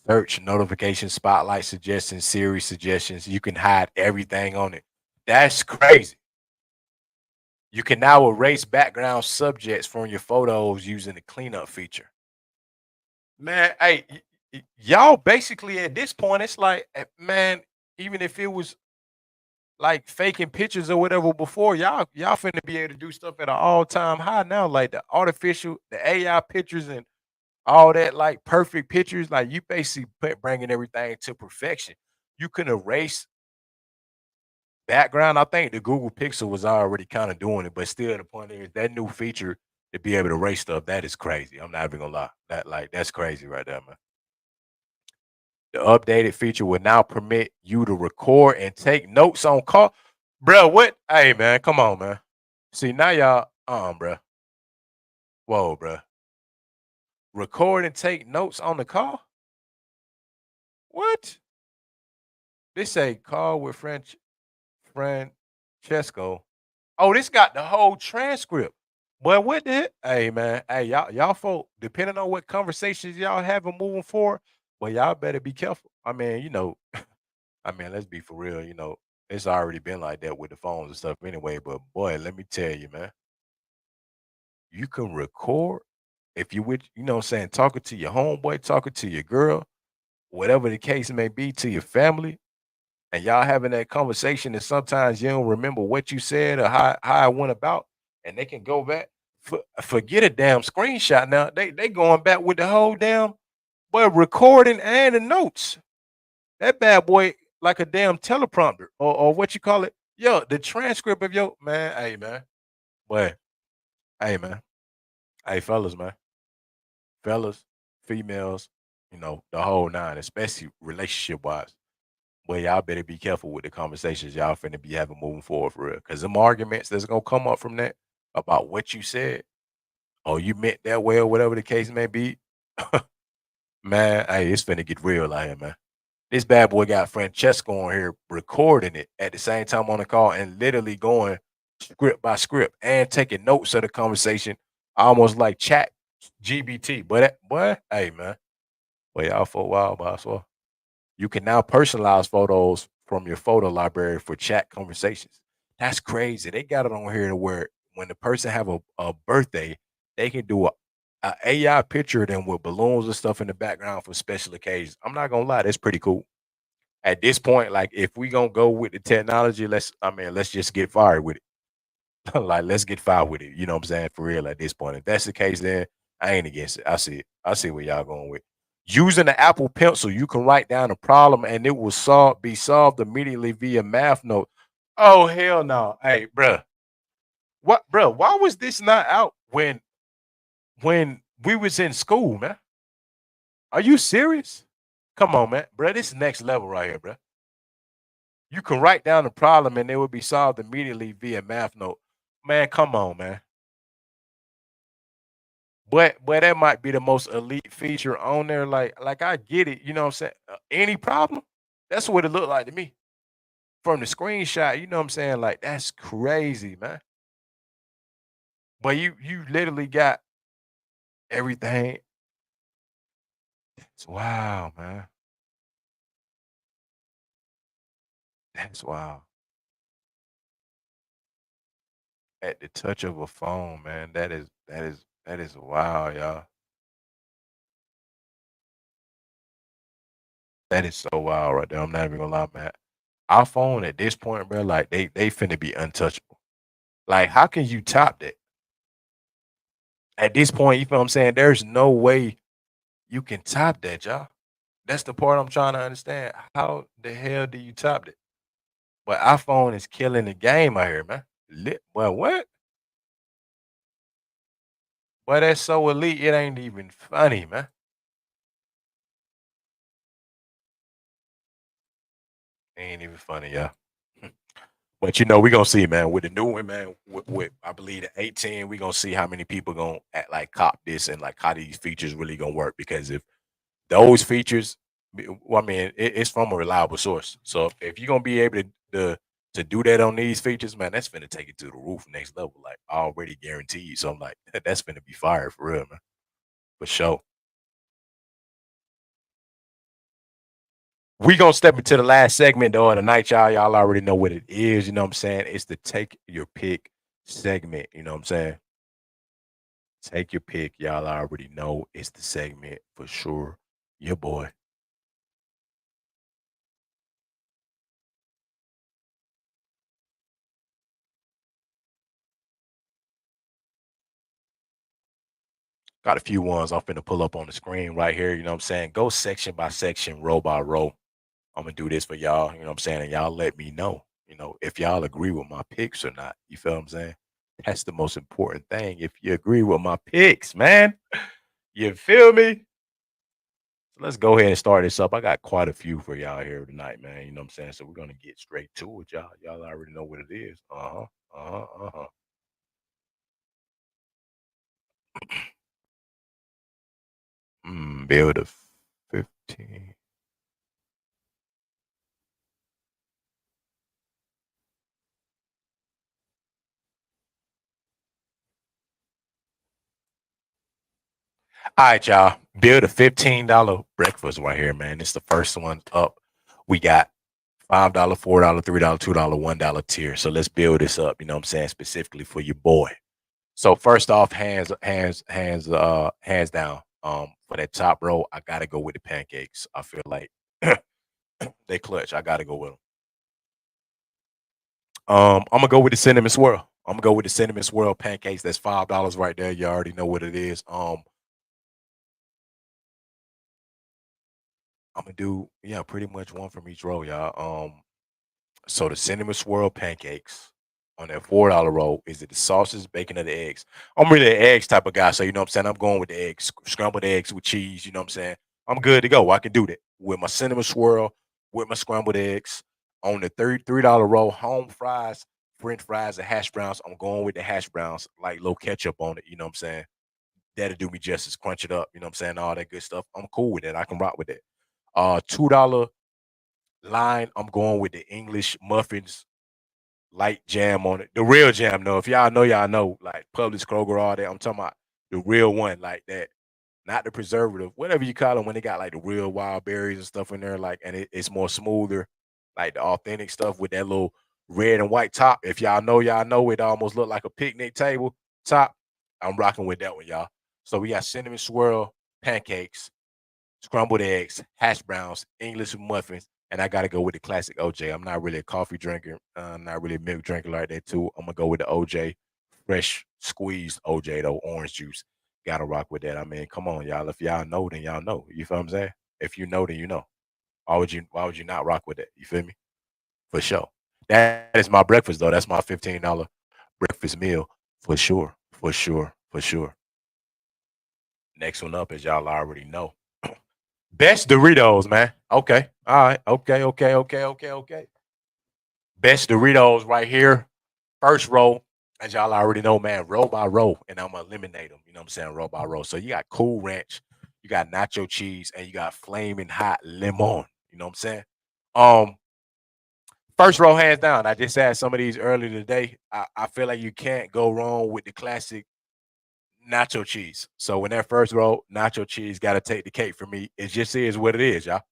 Search, notification, spotlight suggestions, Siri suggestions. You can hide everything on it. That's crazy. You can now erase background subjects from your photos using the cleanup feature. Man, hey, y'all basically at this point, it's like, man, even if it was like faking pictures or whatever before, y'all finna be able to do stuff at an all time high now, like the AI pictures and all that, like perfect pictures. Like you basically bringing everything to perfection. You can erase background. I think the Google Pixel was already kind of doing it, but still, the point is that new feature to be able to erase stuff, that is crazy. I'm not even gonna lie. That's crazy right there, man. The updated feature will now permit you to record and take notes on call. Bro, what? Hey, man, come on, man. See, now y'all, bro. Whoa, bro. Record and take notes on the call? What? This say call with Francesco. Oh, this got the whole transcript. Boy, what the hey man, hey, y'all folk, depending on what conversations y'all having moving forward, well, y'all better be careful. I mean, I mean, let's be for real, it's already been like that with the phones and stuff anyway. But boy, let me tell you, man, you can record if you with, what I'm saying, talking to your homeboy, talking to your girl, whatever the case may be, to your family, and y'all having that conversation, and sometimes you don't remember what you said or how it went about, and they can go back. Forget a damn screenshot now. They going back with the whole damn boy recording and the notes. That bad boy like a damn teleprompter or what you call it. Yo, the transcript of your man. Hey man, boy. Hey man. Hey fellas, man. Fellas, females, the whole nine, especially relationship wise. Well, y'all better be careful with the conversations y'all finna be having moving forward for real. Cause them arguments that's gonna come up from that about what you said or you meant that way or whatever the case may be, man, hey, it's finna get real out here, man. This bad boy got Francesco on here recording it at the same time on the call and literally going script by script and taking notes of the conversation, almost like chat GBT. But boy, hey man, boy, y'all for a while, boss. You can now personalize photos from your photo library for chat conversations. That's crazy. They got it on here to where when the person have a birthday, they can do a AI picture of them with balloons and stuff in the background for special occasions. I'm not gonna lie, that's pretty cool. At this point, like if we gonna go with the technology, let's just get fired with it. Like, let's get fired with it. You know what I'm saying? For real at this point. If that's the case, then I ain't against it. I see it. I see where y'all going with. Using the Apple Pencil, you can write down a problem and it will be solved immediately via math note. Oh hell no. Hey, bruh. What bruh? Why was this not out when we was in school, man? Are you serious? Come on, man. Bruh, this is next level right here, bruh. You can write down the problem and it will be solved immediately via math note. Man, come on, man. But that might be the most elite feature on there. Like I get it, you know what I'm saying? Any problem? That's what it looked like to me. From the screenshot, you know what I'm saying? Like that's crazy, man. But you literally got everything. It's wow, man. That's wow. At the touch of a phone, man. That is wow, y'all. That is so wild right there. I'm not even gonna lie, man. Our phone at this point, bro, like they finna be untouchable. Like, how can you top that? At this point, you feel what I'm saying? There's no way you can top that, y'all. That's the part I'm trying to understand. How the hell do you top that? But iPhone is killing the game out here, man. Well, what? Boy, that's so elite, it ain't even funny, man. Ain't even funny, y'all. But we're gonna see, man. With the new one, man, with I believe the 18, we're gonna see how many people gonna act like cop this and like how these features really gonna work. Because if those features, well, I mean, it's from a reliable source. So if you're gonna be able to do that on these features, man, that's gonna take it to the roof, next level, like already guaranteed. So I'm like, that's gonna be fire for real, man, for sure. We gonna step into the last segment though of the night, y'all. Y'all already know what it is. You know what I'm saying? It's the take your pick segment. You know what I'm saying? Take your pick. Y'all already know it's the segment for sure. Your boy. Got a few ones I'm finna pull up on the screen right here. You know what I'm saying? Go section by section, row by row. I'm gonna do this for y'all. You know what I'm saying? And y'all let me know, if y'all agree with my picks or not. You feel what I'm saying? That's the most important thing. If you agree with my picks, man. You feel me? So let's go ahead and start this up. I got quite a few for y'all here tonight, man. You know what I'm saying? So we're gonna get straight to it, y'all. Y'all already know what it is. Uh-huh. Uh-huh. Uh-huh. Build a 15. All right, y'all. Build a $15 breakfast right here, man. It's the first one up. We got $5, $4, $3, $2, $1 tier. So let's build this up, you know what I'm saying, specifically for your boy. So first off, hands down. For that top row, I gotta go with the pancakes. I feel like they clutch. I gotta go with them. I'm gonna go with the cinnamon swirl. I'm gonna go with the cinnamon swirl pancakes. That's $5 right there. You already know what it is. I'm gonna do pretty much one from each row, y'all. So the cinnamon swirl pancakes on that $4 roll, is it the sausage, bacon, or the eggs? I'm really an eggs type of guy, so you know what I'm saying. I'm going with the eggs, scrambled eggs with cheese. You know what I'm saying. I'm good to go. I can do that with my cinnamon swirl, with my scrambled eggs on the $33 roll. Home fries, French fries, and hash browns. I'm going with the hash browns, like low ketchup on it. You know what I'm saying. That'll do me justice. Crunch it up. You know what I'm saying. All that good stuff. I'm cool with it. I can rock with it. $2 line. I'm going with the English muffins, light jam on it. The real jam, though. If y'all know, like Publix, Kroger, all that. I'm talking about the real one, like that. Not the preservative, whatever you call them when they got like the real wild berries and stuff in there, like, and it's more smoother, like the authentic stuff with that little red and white top. If y'all know it almost look like a picnic table top. I'm rocking with that one, y'all. So we got cinnamon swirl pancakes, scrambled eggs, hash browns, English muffins, and I gotta go with the classic OJ. I'm not really a coffee drinker, not really a milk drinker like that too. I'm gonna go with the OJ, fresh squeezed OJ though, orange juice. Gotta rock with that. I mean, come on, y'all. If y'all know, then y'all know. You feel what I'm saying? If you know, then you know. Why would you not rock with that? You feel me? For sure. That is my breakfast though. That's my $15 breakfast meal for sure. For sure. For sure. Next one up, as y'all already know. Best Doritos, man. Okay. All right. Okay. Okay. Okay. Okay. Okay. Best Doritos right here. First row, as y'all already know, man, row by row, and I'm gonna eliminate them. You know what I'm saying? Row by row. So you got Cool Ranch, you got nacho cheese, and you got flaming hot lemon. You know what I'm saying? Um, First row, hands down. I just had some of these earlier today. I feel like you can't go wrong with the classic nacho cheese. So in that first row, nacho cheese got to take the cake for me. It just is what it is, y'all.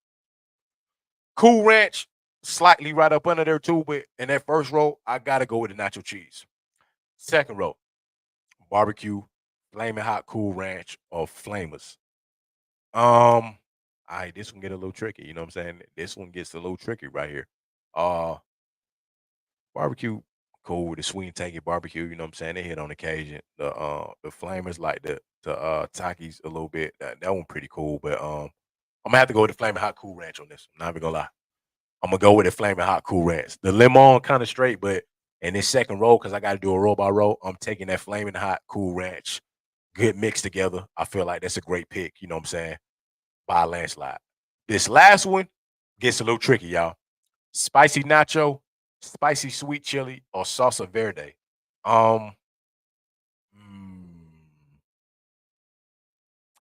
Cool Ranch, slightly right up under there too, but in that first row, I gotta go with the nacho cheese. Second row, barbecue, flaming hot Cool Ranch, or flamers. All right, this one get a little tricky. You know what I'm saying? This one gets a little tricky right here. Uh, Barbecue, cool. The sweet and tangy barbecue. You know what I'm saying? They hit on occasion. The flamers like the Takis a little bit. That one pretty cool, but I'm gonna have to go with the flaming hot Cool Ranch on this. I'm not even gonna lie. I'm gonna go with the flaming hot Cool Ranch. The lemon kind of straight, but in this second roll, because I got to do a roll by roll, I'm taking that flaming hot Cool Ranch. Good mix together. I feel like that's a great pick. You know what I'm saying? By a landslide. This last one gets a little tricky, y'all. Spicy nacho, spicy sweet chili, or salsa verde. Um, mm,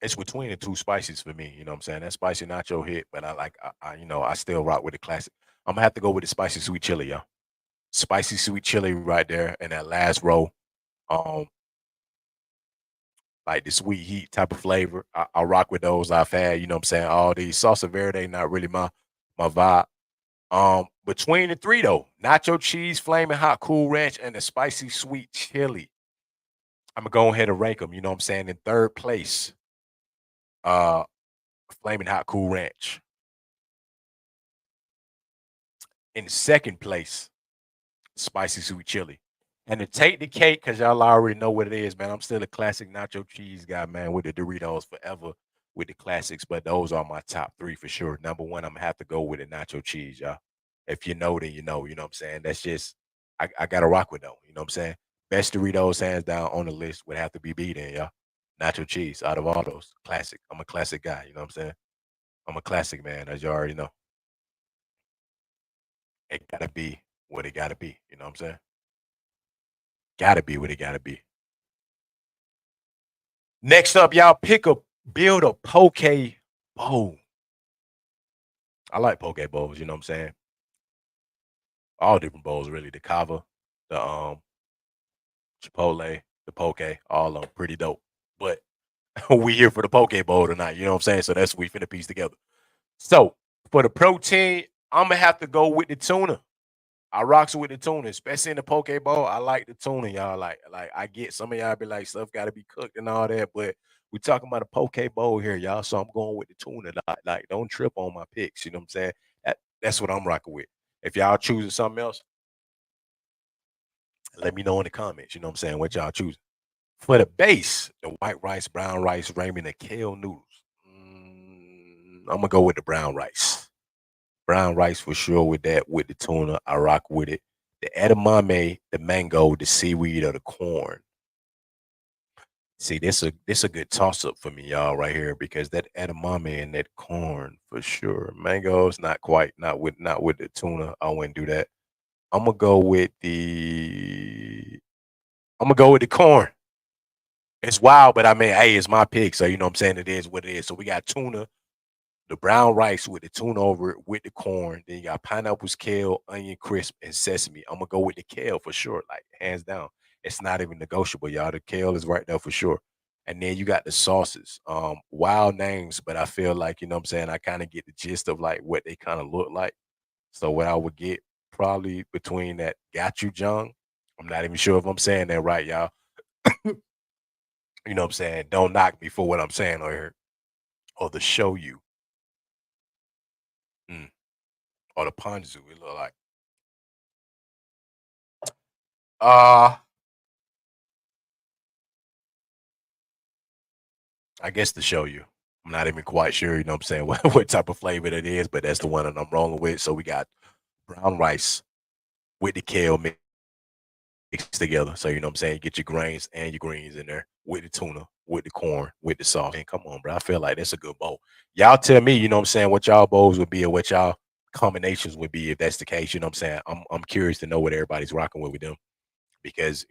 it's between the two spices for me. You know what I'm saying? That spicy nacho hit, but I still rock with the classic. I'm gonna have to go with the spicy sweet chili, y'all. Spicy sweet chili right there in that last row. Um, like the sweet heat type of flavor. I rock with those. I've had, you know what I'm saying, all these. Salsa verde, not really my vibe. Between the three though, nacho cheese, flaming hot cool ranch, and the spicy sweet chili. I'm gonna go ahead and rank them. You know what I'm saying? In third place, uh, flaming hot cool ranch. In second place, spicy sweet chili. And to take the cake, because y'all already know what it is, man. I'm still a classic nacho cheese guy, man, with the Doritos forever with the classics. But those are my top three for sure. Number one, I'm gonna have to go with the nacho cheese, y'all. If you know, then you know. You know what I'm saying? That's just I gotta rock with them. You know what I'm saying? Best Doritos hands down on the list would have to be beaten, y'all. Nacho cheese out of all those. Classic. I'm a classic guy, you know what I'm saying? I'm a classic man, as you already know. It gotta be what it gotta be. You know what I'm saying? Gotta be what it gotta be. Next up, y'all build a poke bowl. I like poke bowls, you know what I'm saying? All different bowls, really. The kava, the chipotle, the poke, all of them pretty dope. But we here for the poke bowl tonight, you know what I'm saying? So that's what we finna piece together. So for the protein, I'm gonna have to go with the tuna. I rocks with the tuna, especially in the poke bowl. I like the tuna, y'all. Like I get some of y'all be like stuff got to be cooked and all that, but we talking about a poke bowl here, y'all. So I'm going with the tuna. Like don't trip on my picks. You know what I'm saying? That's what I'm rocking with. If y'all choosing something else, let me know in the comments. You know what I'm saying? What y'all choosing for the base? The white rice, brown rice, ramen, and kale noodles. I'm gonna go with the brown rice. Brown rice for sure with that, with the tuna. I rock with it. The edamame, the mango, the seaweed, or the corn. See, this a good toss up for me, y'all, right here, because that edamame and that corn for sure. Mangoes, not quite, not with the tuna. I wouldn't do that. I'm gonna go with the corn. It's wild, but I mean, hey, it's my pick, so you know what I'm saying, it is what it is. So we got tuna, the brown rice with the tuna over it with the corn. Then you got pineapples, kale, onion crisp, and sesame. I'm gonna go with the kale for sure, like hands down. It's not even negotiable, y'all. The kale is right there for sure. And then you got the sauces. Wild names, but I feel like, you know what I'm saying, I kind of get the gist of like what they kind of look like. So what I would get probably between that gochujang. I'm not even sure if I'm saying that right, y'all. You know what I'm saying? Don't knock me for what I'm saying on here. Or the shoyu. Mm. Or the ponzu, it look like. Uh, I guess to show you. I'm not even quite sure, you know what I'm saying, what type of flavor it is, but that's the one that I'm rolling with. So we got brown rice with the kale mixed together. So you know what I'm saying, you get your grains and your greens in there with the tuna, with the corn, with the sauce. And come on, bro. I feel like that's a good bowl. Y'all tell me, you know what I'm saying, what y'all bowls would be or what y'all combinations would be if that's the case. You know what I'm saying? I'm curious to know what everybody's rocking with them because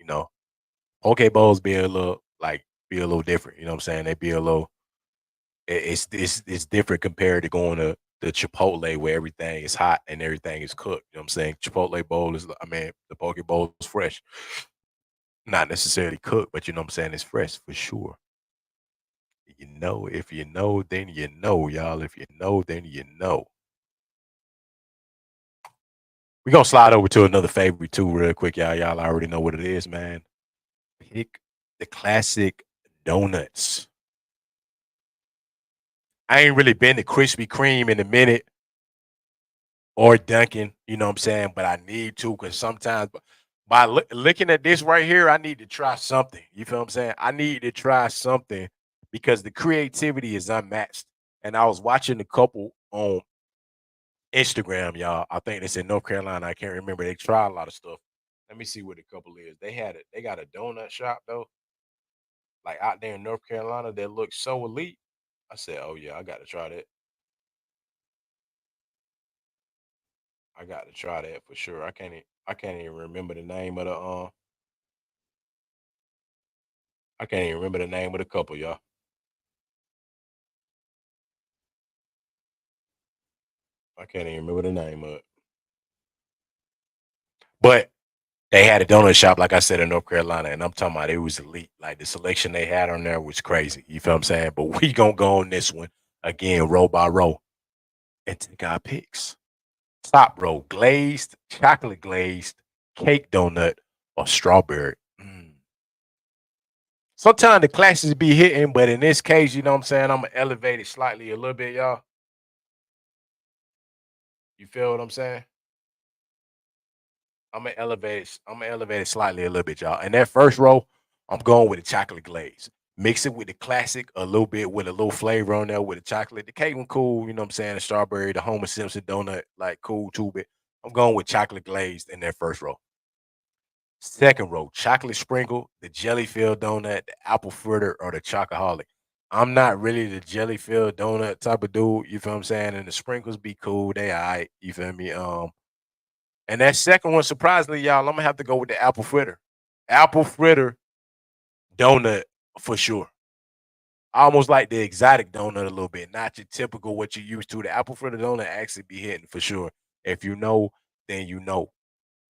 poke bowls be a little different. You know what I'm saying? They be a little it's different compared to going to the Chipotle where everything is hot and everything is cooked. You know what I'm saying? Chipotle bowl is, I mean, the poke bowl is fresh, not necessarily cooked, but you know what I'm saying? It's fresh for sure. If you know, then you know, y'all. If you know, then you know. We're gonna slide over to another favorite too, real quick, y'all. Y'all already know what it is, man. Pick the classic donuts. I ain't really been to Krispy Kreme in a minute or Dunkin', you know what I'm saying? But I need to because sometimes by looking at this right here, I need to try something. You feel what I'm saying? I need to try something because the creativity is unmatched. And I was watching a couple on Instagram, y'all. I think it's in North Carolina. I can't remember. They try a lot of stuff. Let me see what the couple is. They had it. They got a donut shop though, like out there in North Carolina that looks so elite. I said, "Oh yeah, I got to try that. I got to try that for sure." I can't even remember the name of the I can't even remember the name of the couple, y'all. I can't even remember the name of it. But they had a donut shop, like I said, in North Carolina, and I'm talking about it was elite. Like the selection they had on there was crazy. You feel what I'm saying? But we gonna go on this one again, row by row, and take our picks. Top row: glazed, chocolate glazed, cake donut, or strawberry. Sometimes the classes be hitting, but in this case, you know what I'm saying? I'm gonna elevate it slightly a little bit, y'all. You feel what I'm saying? I'm gonna elevate it slightly a little bit, y'all. And that first row, I'm going with the chocolate glaze. Mix it with the classic a little bit with a little flavor on there with the chocolate. The cake one cool, you know what I'm saying? The strawberry, the Homer Simpson donut, like cool too. But I'm going with chocolate glazed in that first row. Second row, chocolate sprinkle, the jelly filled donut, the apple fritter, or the chocoholic. I'm not really the jelly filled donut type of dude. You feel what I'm saying? And the sprinkles be cool. They alright. You feel me? And that second one, surprisingly, y'all, I'm gonna have to go with the apple fritter. Apple fritter donut for sure. I almost like the exotic donut a little bit, not your typical what you used to. The apple fritter donut actually be hitting for sure. If you know, then you know.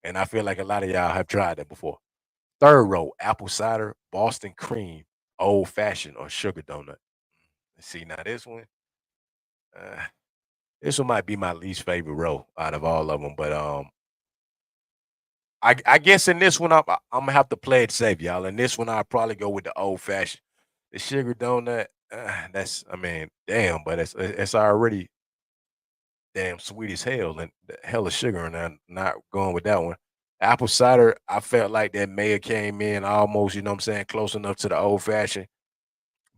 And I feel like a lot of y'all have tried that before. Third row, apple cider, Boston cream, old fashioned, or sugar donut. See, now uh, this one might be my least favorite row out of all of them. But I guess in this one, I'm gonna have to play it safe, y'all. In this one, I'll probably go with the old fashioned. The sugar donut, that's, I mean, damn, but it's already damn sweet as hell and the hell of sugar, and I'm not going with that one. Apple cider, I felt like that may have came in almost, you know what I'm saying, close enough to the old fashioned.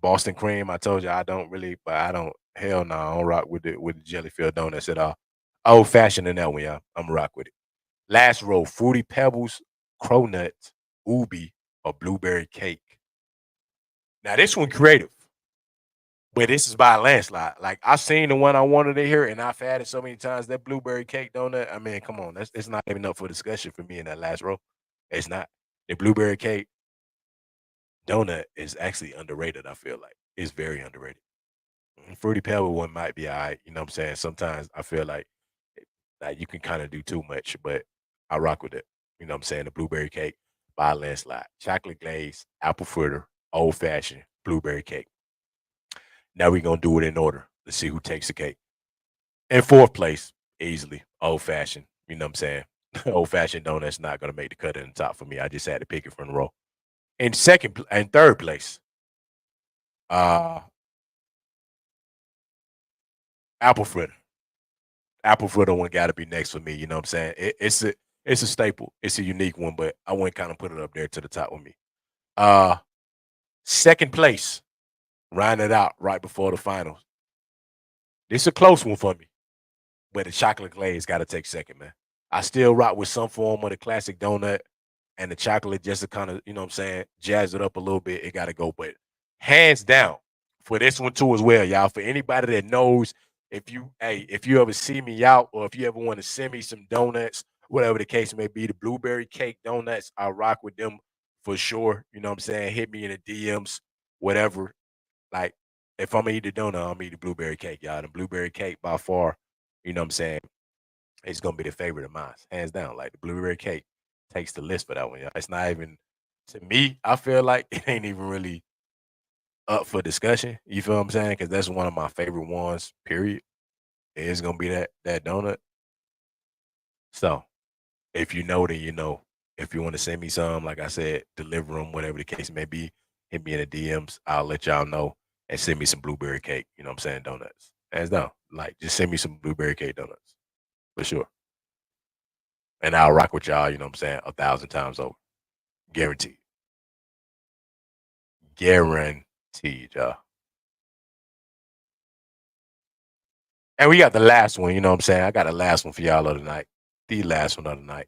Boston cream, I told you I don't really, but I don't, hell no, I don't rock with the jelly filled donuts at all. Old fashioned in that one, y'all. I'm rock with it. Last row, fruity pebbles, cronuts, ubi, or blueberry cake. Now this one creative. But this is by a landslide. Like I seen the one I wanted to hear, and I've had it so many times. That blueberry cake donut. I mean, come on, that's it's not even up for discussion for me in that last row. It's not. The blueberry cake donut is actually underrated. I feel like it's very underrated. Fruity Pebble one might be all right. You know what I'm saying? Sometimes I feel like you can kind of do too much, but I rock with it. You know what I'm saying? The blueberry cake by a landslide. Chocolate glaze, apple fritter, old fashioned, blueberry cake. Now we're gonna do it in order. Let's see who takes the cake. In fourth place, easily, old fashioned. You know what I'm saying? Old fashioned donut's not gonna make the cut in the top for me. I just had to pick it from the row. In and third place, uh, apple fritter. Apple fritter one got to be next for me. You know what I'm saying? It's a staple. It's a unique one, but I wouldn't kind of put it up there to the top with me. Uh, second place, round it out right before the finals. This is a close one for me, but the chocolate glaze got to take second, man. I still rock with some form of the classic donut and the chocolate just to kind of, you know what I'm saying, jazz it up a little bit. It got to go. But hands down for this one too as well, y'all. For anybody that knows, if you ever see me out or if you ever want to send me some donuts, whatever the case may be, the blueberry cake donuts, I rock with them for sure. You know what I'm saying? Hit me in the DMs, whatever. Like, if I'm gonna eat the donut, I'm gonna eat the blueberry cake, y'all. The blueberry cake by far, you know what I'm saying, it's gonna be the favorite of mine, hands down. Like the blueberry cake takes the list for that one. Yeah. It's not even to me. I feel like it ain't even really up for discussion. You feel what I'm saying? Because that's one of my favorite ones. Period. It's gonna be that donut. So if you know, then you know. If you want to send me some, like I said, deliver them, whatever the case may be. Hit me in the DMs. I'll let y'all know and send me some blueberry cake. You know what I'm saying? Donuts. Hands down. Like just send me some blueberry cake donuts for sure. And I'll rock with y'all, you know what I'm saying, 1,000 times over. Guaranteed. Guaranteed, y'all. And we got the last one, you know what I'm saying? I got the last one for y'all of the night. The last one of the night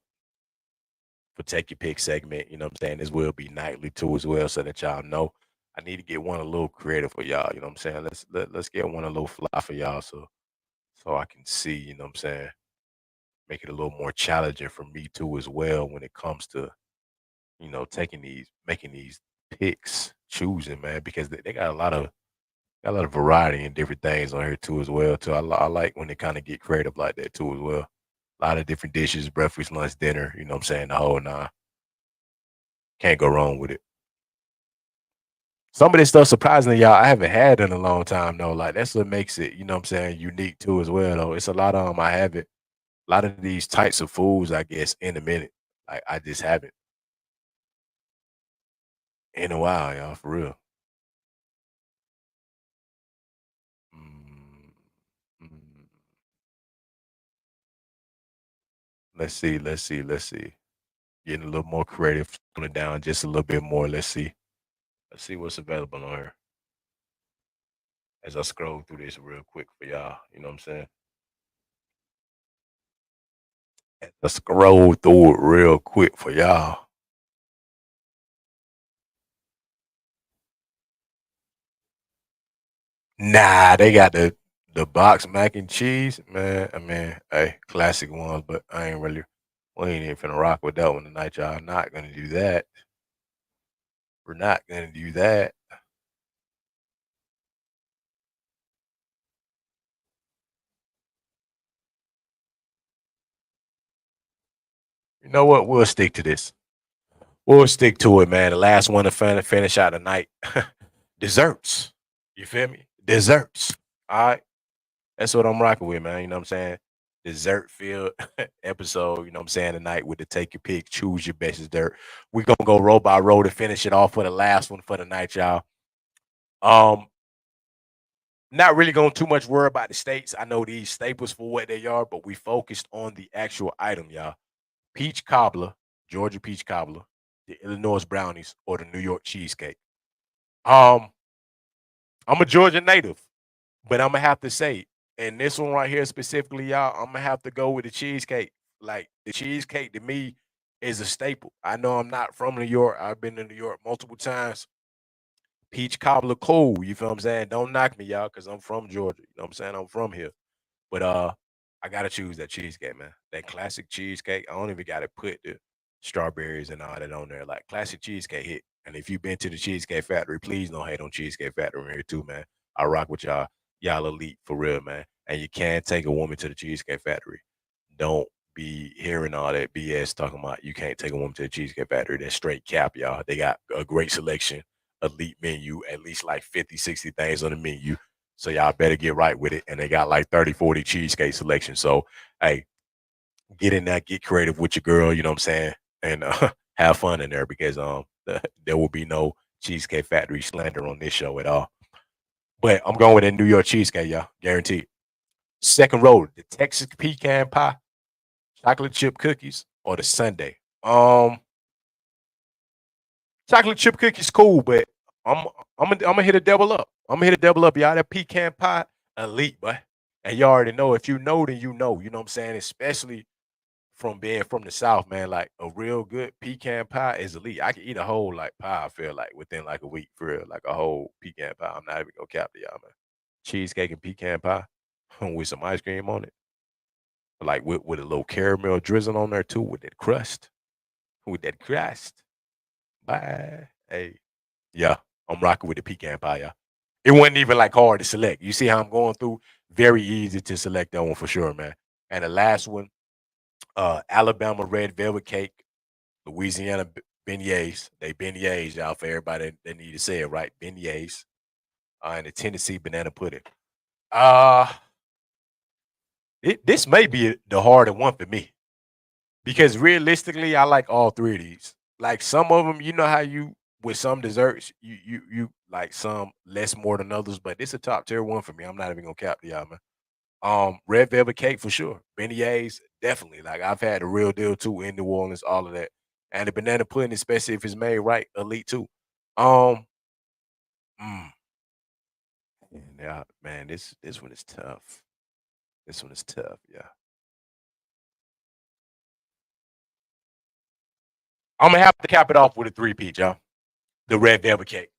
for Take Your Pick segment. You know what I'm saying? This will be nightly too as well, so that y'all know. I need to get one a little creative for y'all. You know what I'm saying? Let's get one a little fly for y'all so I can see, you know what I'm saying? Make it a little more challenging for me too as well when it comes to, making these picks, choosing, man, because they got a lot of variety and different things on here too as well too. I like when they kind of get creative like that too as well. A lot of different dishes, breakfast, lunch, dinner. You know what I'm saying? The whole nine. Can't go wrong with it. Some of this stuff, surprisingly, y'all, I haven't had in a long time though. Like that's what makes it, you know what I'm saying, unique too as well though. It's a lot of them I haven't. A lot of these types of foods, I guess, in a minute. Like I just haven't in a while, y'all, for real. Mm, mm. Let's see. Getting a little more creative, slowing it down just a little bit more. Let's see. Let's see what's available on here as I scroll through this real quick for y'all. You know what I'm saying? As I scroll through it real quick for y'all. Nah, they got the box mac and cheese, man. I mean, hey, classic ones, but I ain't really we ain't even finna rock with that one tonight, y'all. Not gonna do that. We're not gonna do that. You know what? We'll stick to this. We'll stick to it, man. The last one to finish out the night. Desserts. You feel me? Desserts. All right. That's what I'm rocking with, man. You know what I'm saying? Dessert filled episode, you know what I'm saying, tonight with the take your pick, choose your best dessert. We're gonna go row by row to finish it off for the last one for the night, y'all. Um, not really going too much worry about the states. I know these staples for what they are, but we focused on the actual item, y'all. Peach cobbler, Georgia peach cobbler, the Illinois brownies, or the New York cheesecake. Um, I'm a Georgia native, but I'm gonna have to say, and this one right here specifically, y'all, I'm gonna have to go with the cheesecake. Like the cheesecake to me is a staple. I know I'm not from New York. I've been to New York multiple times. Peach cobbler, cool. You feel what I'm saying? Don't knock me, y'all, because I'm from Georgia. You know what I'm saying? I'm from here. But I gotta choose that cheesecake, man. That classic cheesecake. I don't even gotta put the strawberries and all that on there. Like classic cheesecake hit. And if you've been to the Cheesecake Factory, please don't hate on Cheesecake Factory here too, man. I rock with y'all. Y'all elite for real, man. And you can't take a woman to the Cheesecake Factory. Don't be hearing all that BS talking about you can't take a woman to the Cheesecake Factory. That's straight cap, y'all. They got a great selection, elite menu, at least like 50, 60 things on the menu. So y'all better get right with it. And they got like 30, 40 cheesecake selection. So hey, get in there, get creative with your girl, you know what I'm saying? And have fun in there because there will be no Cheesecake Factory slander on this show at all. But I'm going with that New York cheesecake, y'all. Guaranteed. Second row, the Texas pecan pie, chocolate chip cookies, or the sundae. Chocolate chip cookies cool, but I'm I'm gonna hit a double up. I'm gonna hit a double up, y'all. That pecan pie, elite, boy. And you already know. If you know, then you know. You know what I'm saying? Especially from being from the South, man. Like a real good pecan pie is elite. I can eat a whole like pie. I feel like within like a week, for real. Like a whole pecan pie. I'm not even gonna cap to y'all, man. Cheesecake and pecan pie with some ice cream on it, like with a little caramel drizzle on there too, with that crust, with that crust. Bye. Hey, yeah, I'm rocking with the pecan pie, yeah. It wasn't even like hard to select. You see how I'm going through? Very easy to select that one for sure, man. And the last one, Alabama red velvet cake, Louisiana beignets. They beignets, y'all, for everybody that need to say it right. Beignets. And the Tennessee banana pudding. Uh, this may be the harder one for me because realistically, I like all three of these. Like some of them, you know how you with some desserts, you like some less more than others, but this a top tier one for me. I'm not even gonna cap to y'all, man. Red velvet cake for sure. Beignets, definitely. Like I've had the real deal too in New Orleans, all of that. And the banana pudding, especially if it's made right, elite too. Um, mm, yeah, man, this one is tough. This one is tough. Yeah, I'm gonna have to cap it off with a three-peat, y'all. The red velvet cake.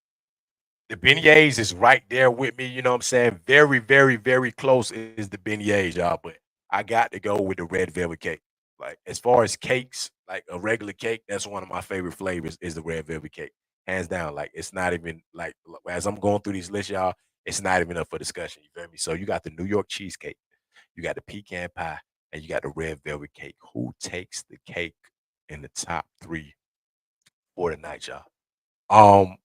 The beignets is right there with me. You know what I'm saying? Very, very, very close is the beignets, y'all. But I got to go with the red velvet cake. Like as far as cakes, like a regular cake, that's one of my favorite flavors is the red velvet cake, hands down. Like it's not even like as I'm going through these lists, y'all, it's not even up for discussion. You feel me? So you got the New York cheesecake, you got the pecan pie, and you got the red velvet cake. Who takes the cake in the top three for the night, y'all? Um,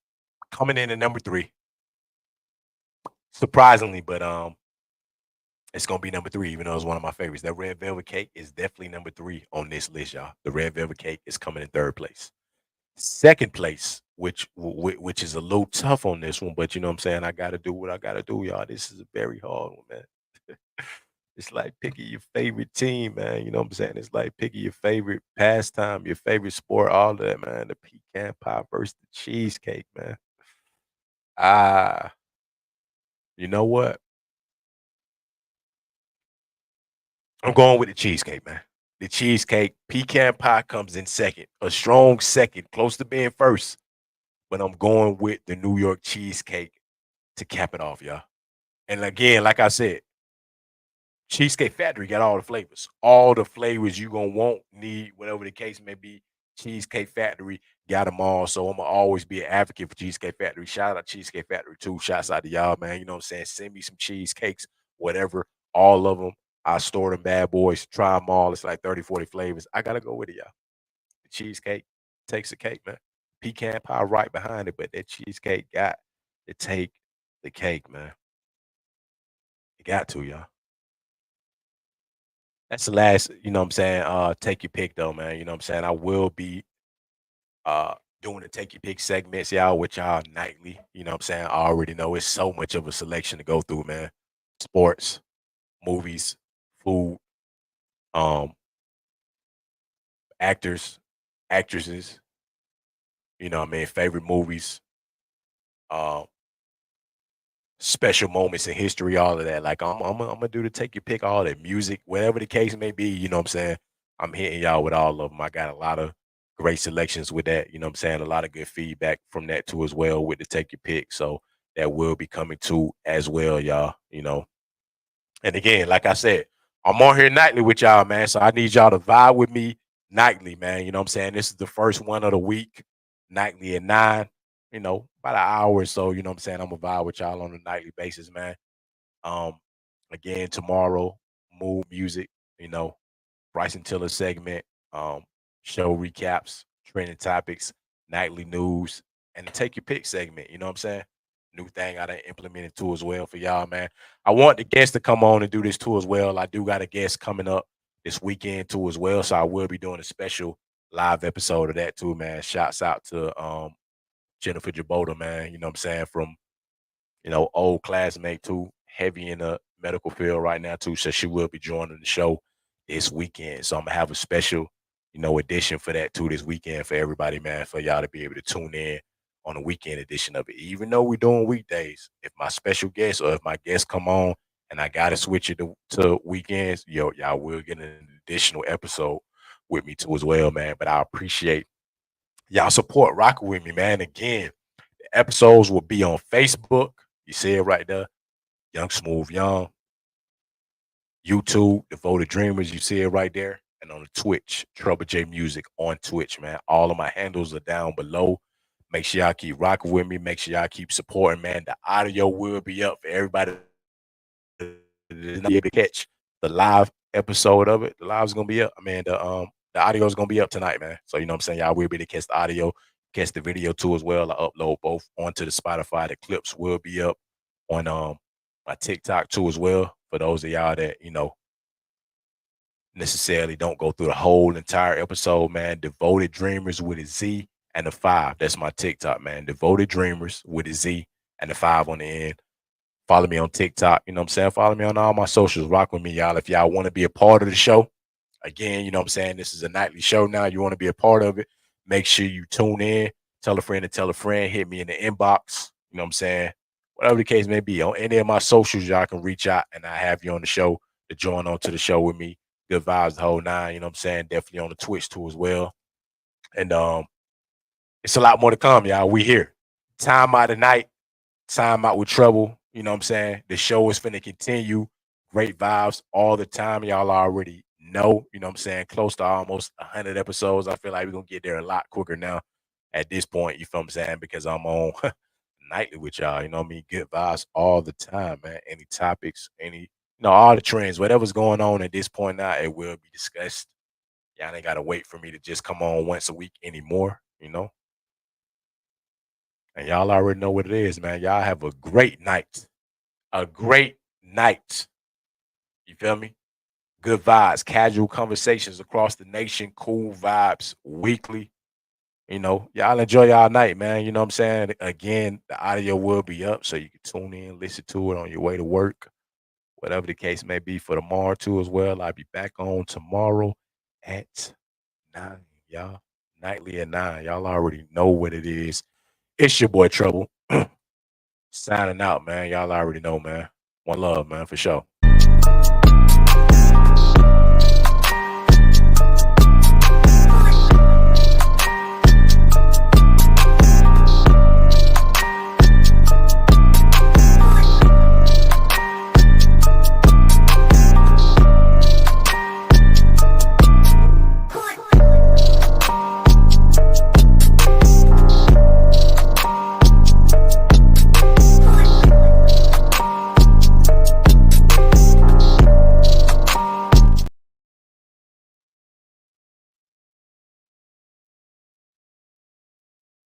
coming in at number three, surprisingly, but it's gonna be number three, even though it's one of my favorites. That red velvet cake is definitely number three on this list, y'all. The red velvet cake is coming in third place. Second place, which is a little tough on this one, but you know what I'm saying. I got to do what I got to do, y'all. This is a very hard one, man. It's like picking your favorite team, man. You know what I'm saying? It's like picking your favorite pastime, your favorite sport, all that, man. The pecan pie versus the cheesecake, man. Ah, you know what? I'm going with the cheesecake, man. The cheesecake, pecan pie comes in second, a strong second, close to being first. But I'm going with the New York cheesecake to cap it off, y'all. And again, like I said, Cheesecake Factory got all the flavors you gonna want, need, whatever the case may be. Cheesecake Factory got them all. So I'm gonna always be an advocate for Cheesecake Factory. Shout out Cheesecake Factory too. Shouts out to y'all, man. You know what I'm saying? Send me some cheesecakes, whatever, all of them. I store them bad boys, try them all. It's like 30, 40 flavors. I gotta go with it, y'all. The cheesecake takes the cake, man. Pecan pie right behind it, but that cheesecake got to take the cake, man. It got to, y'all. That's the last, you know what I'm saying, take your pick though, man. You know what I'm saying? I will be uh doing the take your pick segments, y'all, with y'all nightly. You know what I'm saying? I already know it's so much of a selection to go through, man. Sports, movies, food, um, actors, actresses, you know what I mean, favorite movies, um, special moments in history, all of that. Like I'm gonna do the take your pick, all that music, whatever the case may be. You know what I'm saying? I'm hitting y'all with all of them. I got a lot of great selections with that. You know what I'm saying? A lot of good feedback from that too as well with the take your pick. So that will be coming too as well, y'all. You know, and again, like I said, I'm on here nightly with y'all, man. So I need y'all to vibe with me nightly, man. You know what I'm saying? This is the first one of the week, nightly at 9, about an hour or so. You know what I'm saying? I'm gonna vibe with y'all on a nightly basis, man. Um, Again, tomorrow, mood music, you know, Bryson Tiller segment, show recaps, trending topics, nightly news, and the take your pick segment. You know what I'm saying? New thing I done implemented too as well for y'all, man. I want the guests to come on and do this too as well. I do got a guest coming up this weekend too as well. So I will be doing a special live episode of that too, man. Shouts out to Jennifer Jabota, man. You know what I'm saying? From old classmate too, heavy in the medical field right now too. So she will be joining the show this weekend. So I'm gonna have a special, edition for that too this weekend for everybody, man, for y'all to be able to tune in on the weekend edition of it. Even though we're doing weekdays, if my special guest or if my guests come on and I gotta switch it to weekends, y'all will get an additional episode with me too as well, man. But I appreciate y'all support rocking with me, man. Again, the episodes will be on Facebook. You see it right there. Young Smooth Young. YouTube, Devoted Dreamers. You see it right there. And on the Twitch, Trouble J Music on Twitch, man. All of my handles are down below. Make sure y'all keep rocking with me. Make sure y'all keep supporting, man. The audio will be up for everybody to be able to catch the live episode of it. The live's gonna be up. I mean, the audio is gonna be up tonight, man. So you know what I'm saying? Y'all will be able to catch the audio, catch the video too as well. I upload both onto the Spotify. The clips will be up on my TikTok too as well. For those of y'all that, necessarily don't go through the whole entire episode, man. Devoted Dreamers with a Z and a 5. That's my TikTok, man. Devoted Dreamers with a Z and a 5 on the end. Follow me on TikTok. You know what I'm saying? Follow me on all my socials. Rock with me, y'all. If y'all want to be a part of the show, again, you know what I'm saying? This is a nightly show now. You want to be a part of it. Make sure you tune in. Tell a friend to tell a friend. Hit me in the inbox. You know what I'm saying? Whatever the case may be. On any of my socials, y'all can reach out and I have you on the show to join on to the show with me. Good vibes the whole nine. You know what I'm saying? Definitely on the Twitch too as well. And it's a lot more to come, y'all. We here. Time out of night. Time out with Treble. You know what I'm saying? The show is finna continue. Great vibes all the time. Y'all already know. You know what I'm saying? Close to almost 100 episodes. I feel like we're going to get there a lot quicker now at this point. You feel what I'm saying? Because I'm on nightly with y'all. You know what I mean? Good vibes all the time, man. Any topics, all the trends, whatever's going on at this point now, it will be discussed. Y'all ain't got to wait for me to just come on once a week anymore. And y'all already know what it is, man. Y'all have a great night. A great night. You feel me? Good vibes, casual conversations across the nation, cool vibes weekly. Y'all enjoy y'all night, man. You know what I'm saying? Again, the audio will be up so you can tune in, listen to it on your way to work, whatever the case may be for tomorrow too as well. I'll be back on tomorrow at 9, y'all. Nightly at 9. Y'all already know what it is. It's your boy Trouble. Signing out, man. Y'all already know, man. One love, man, for sure.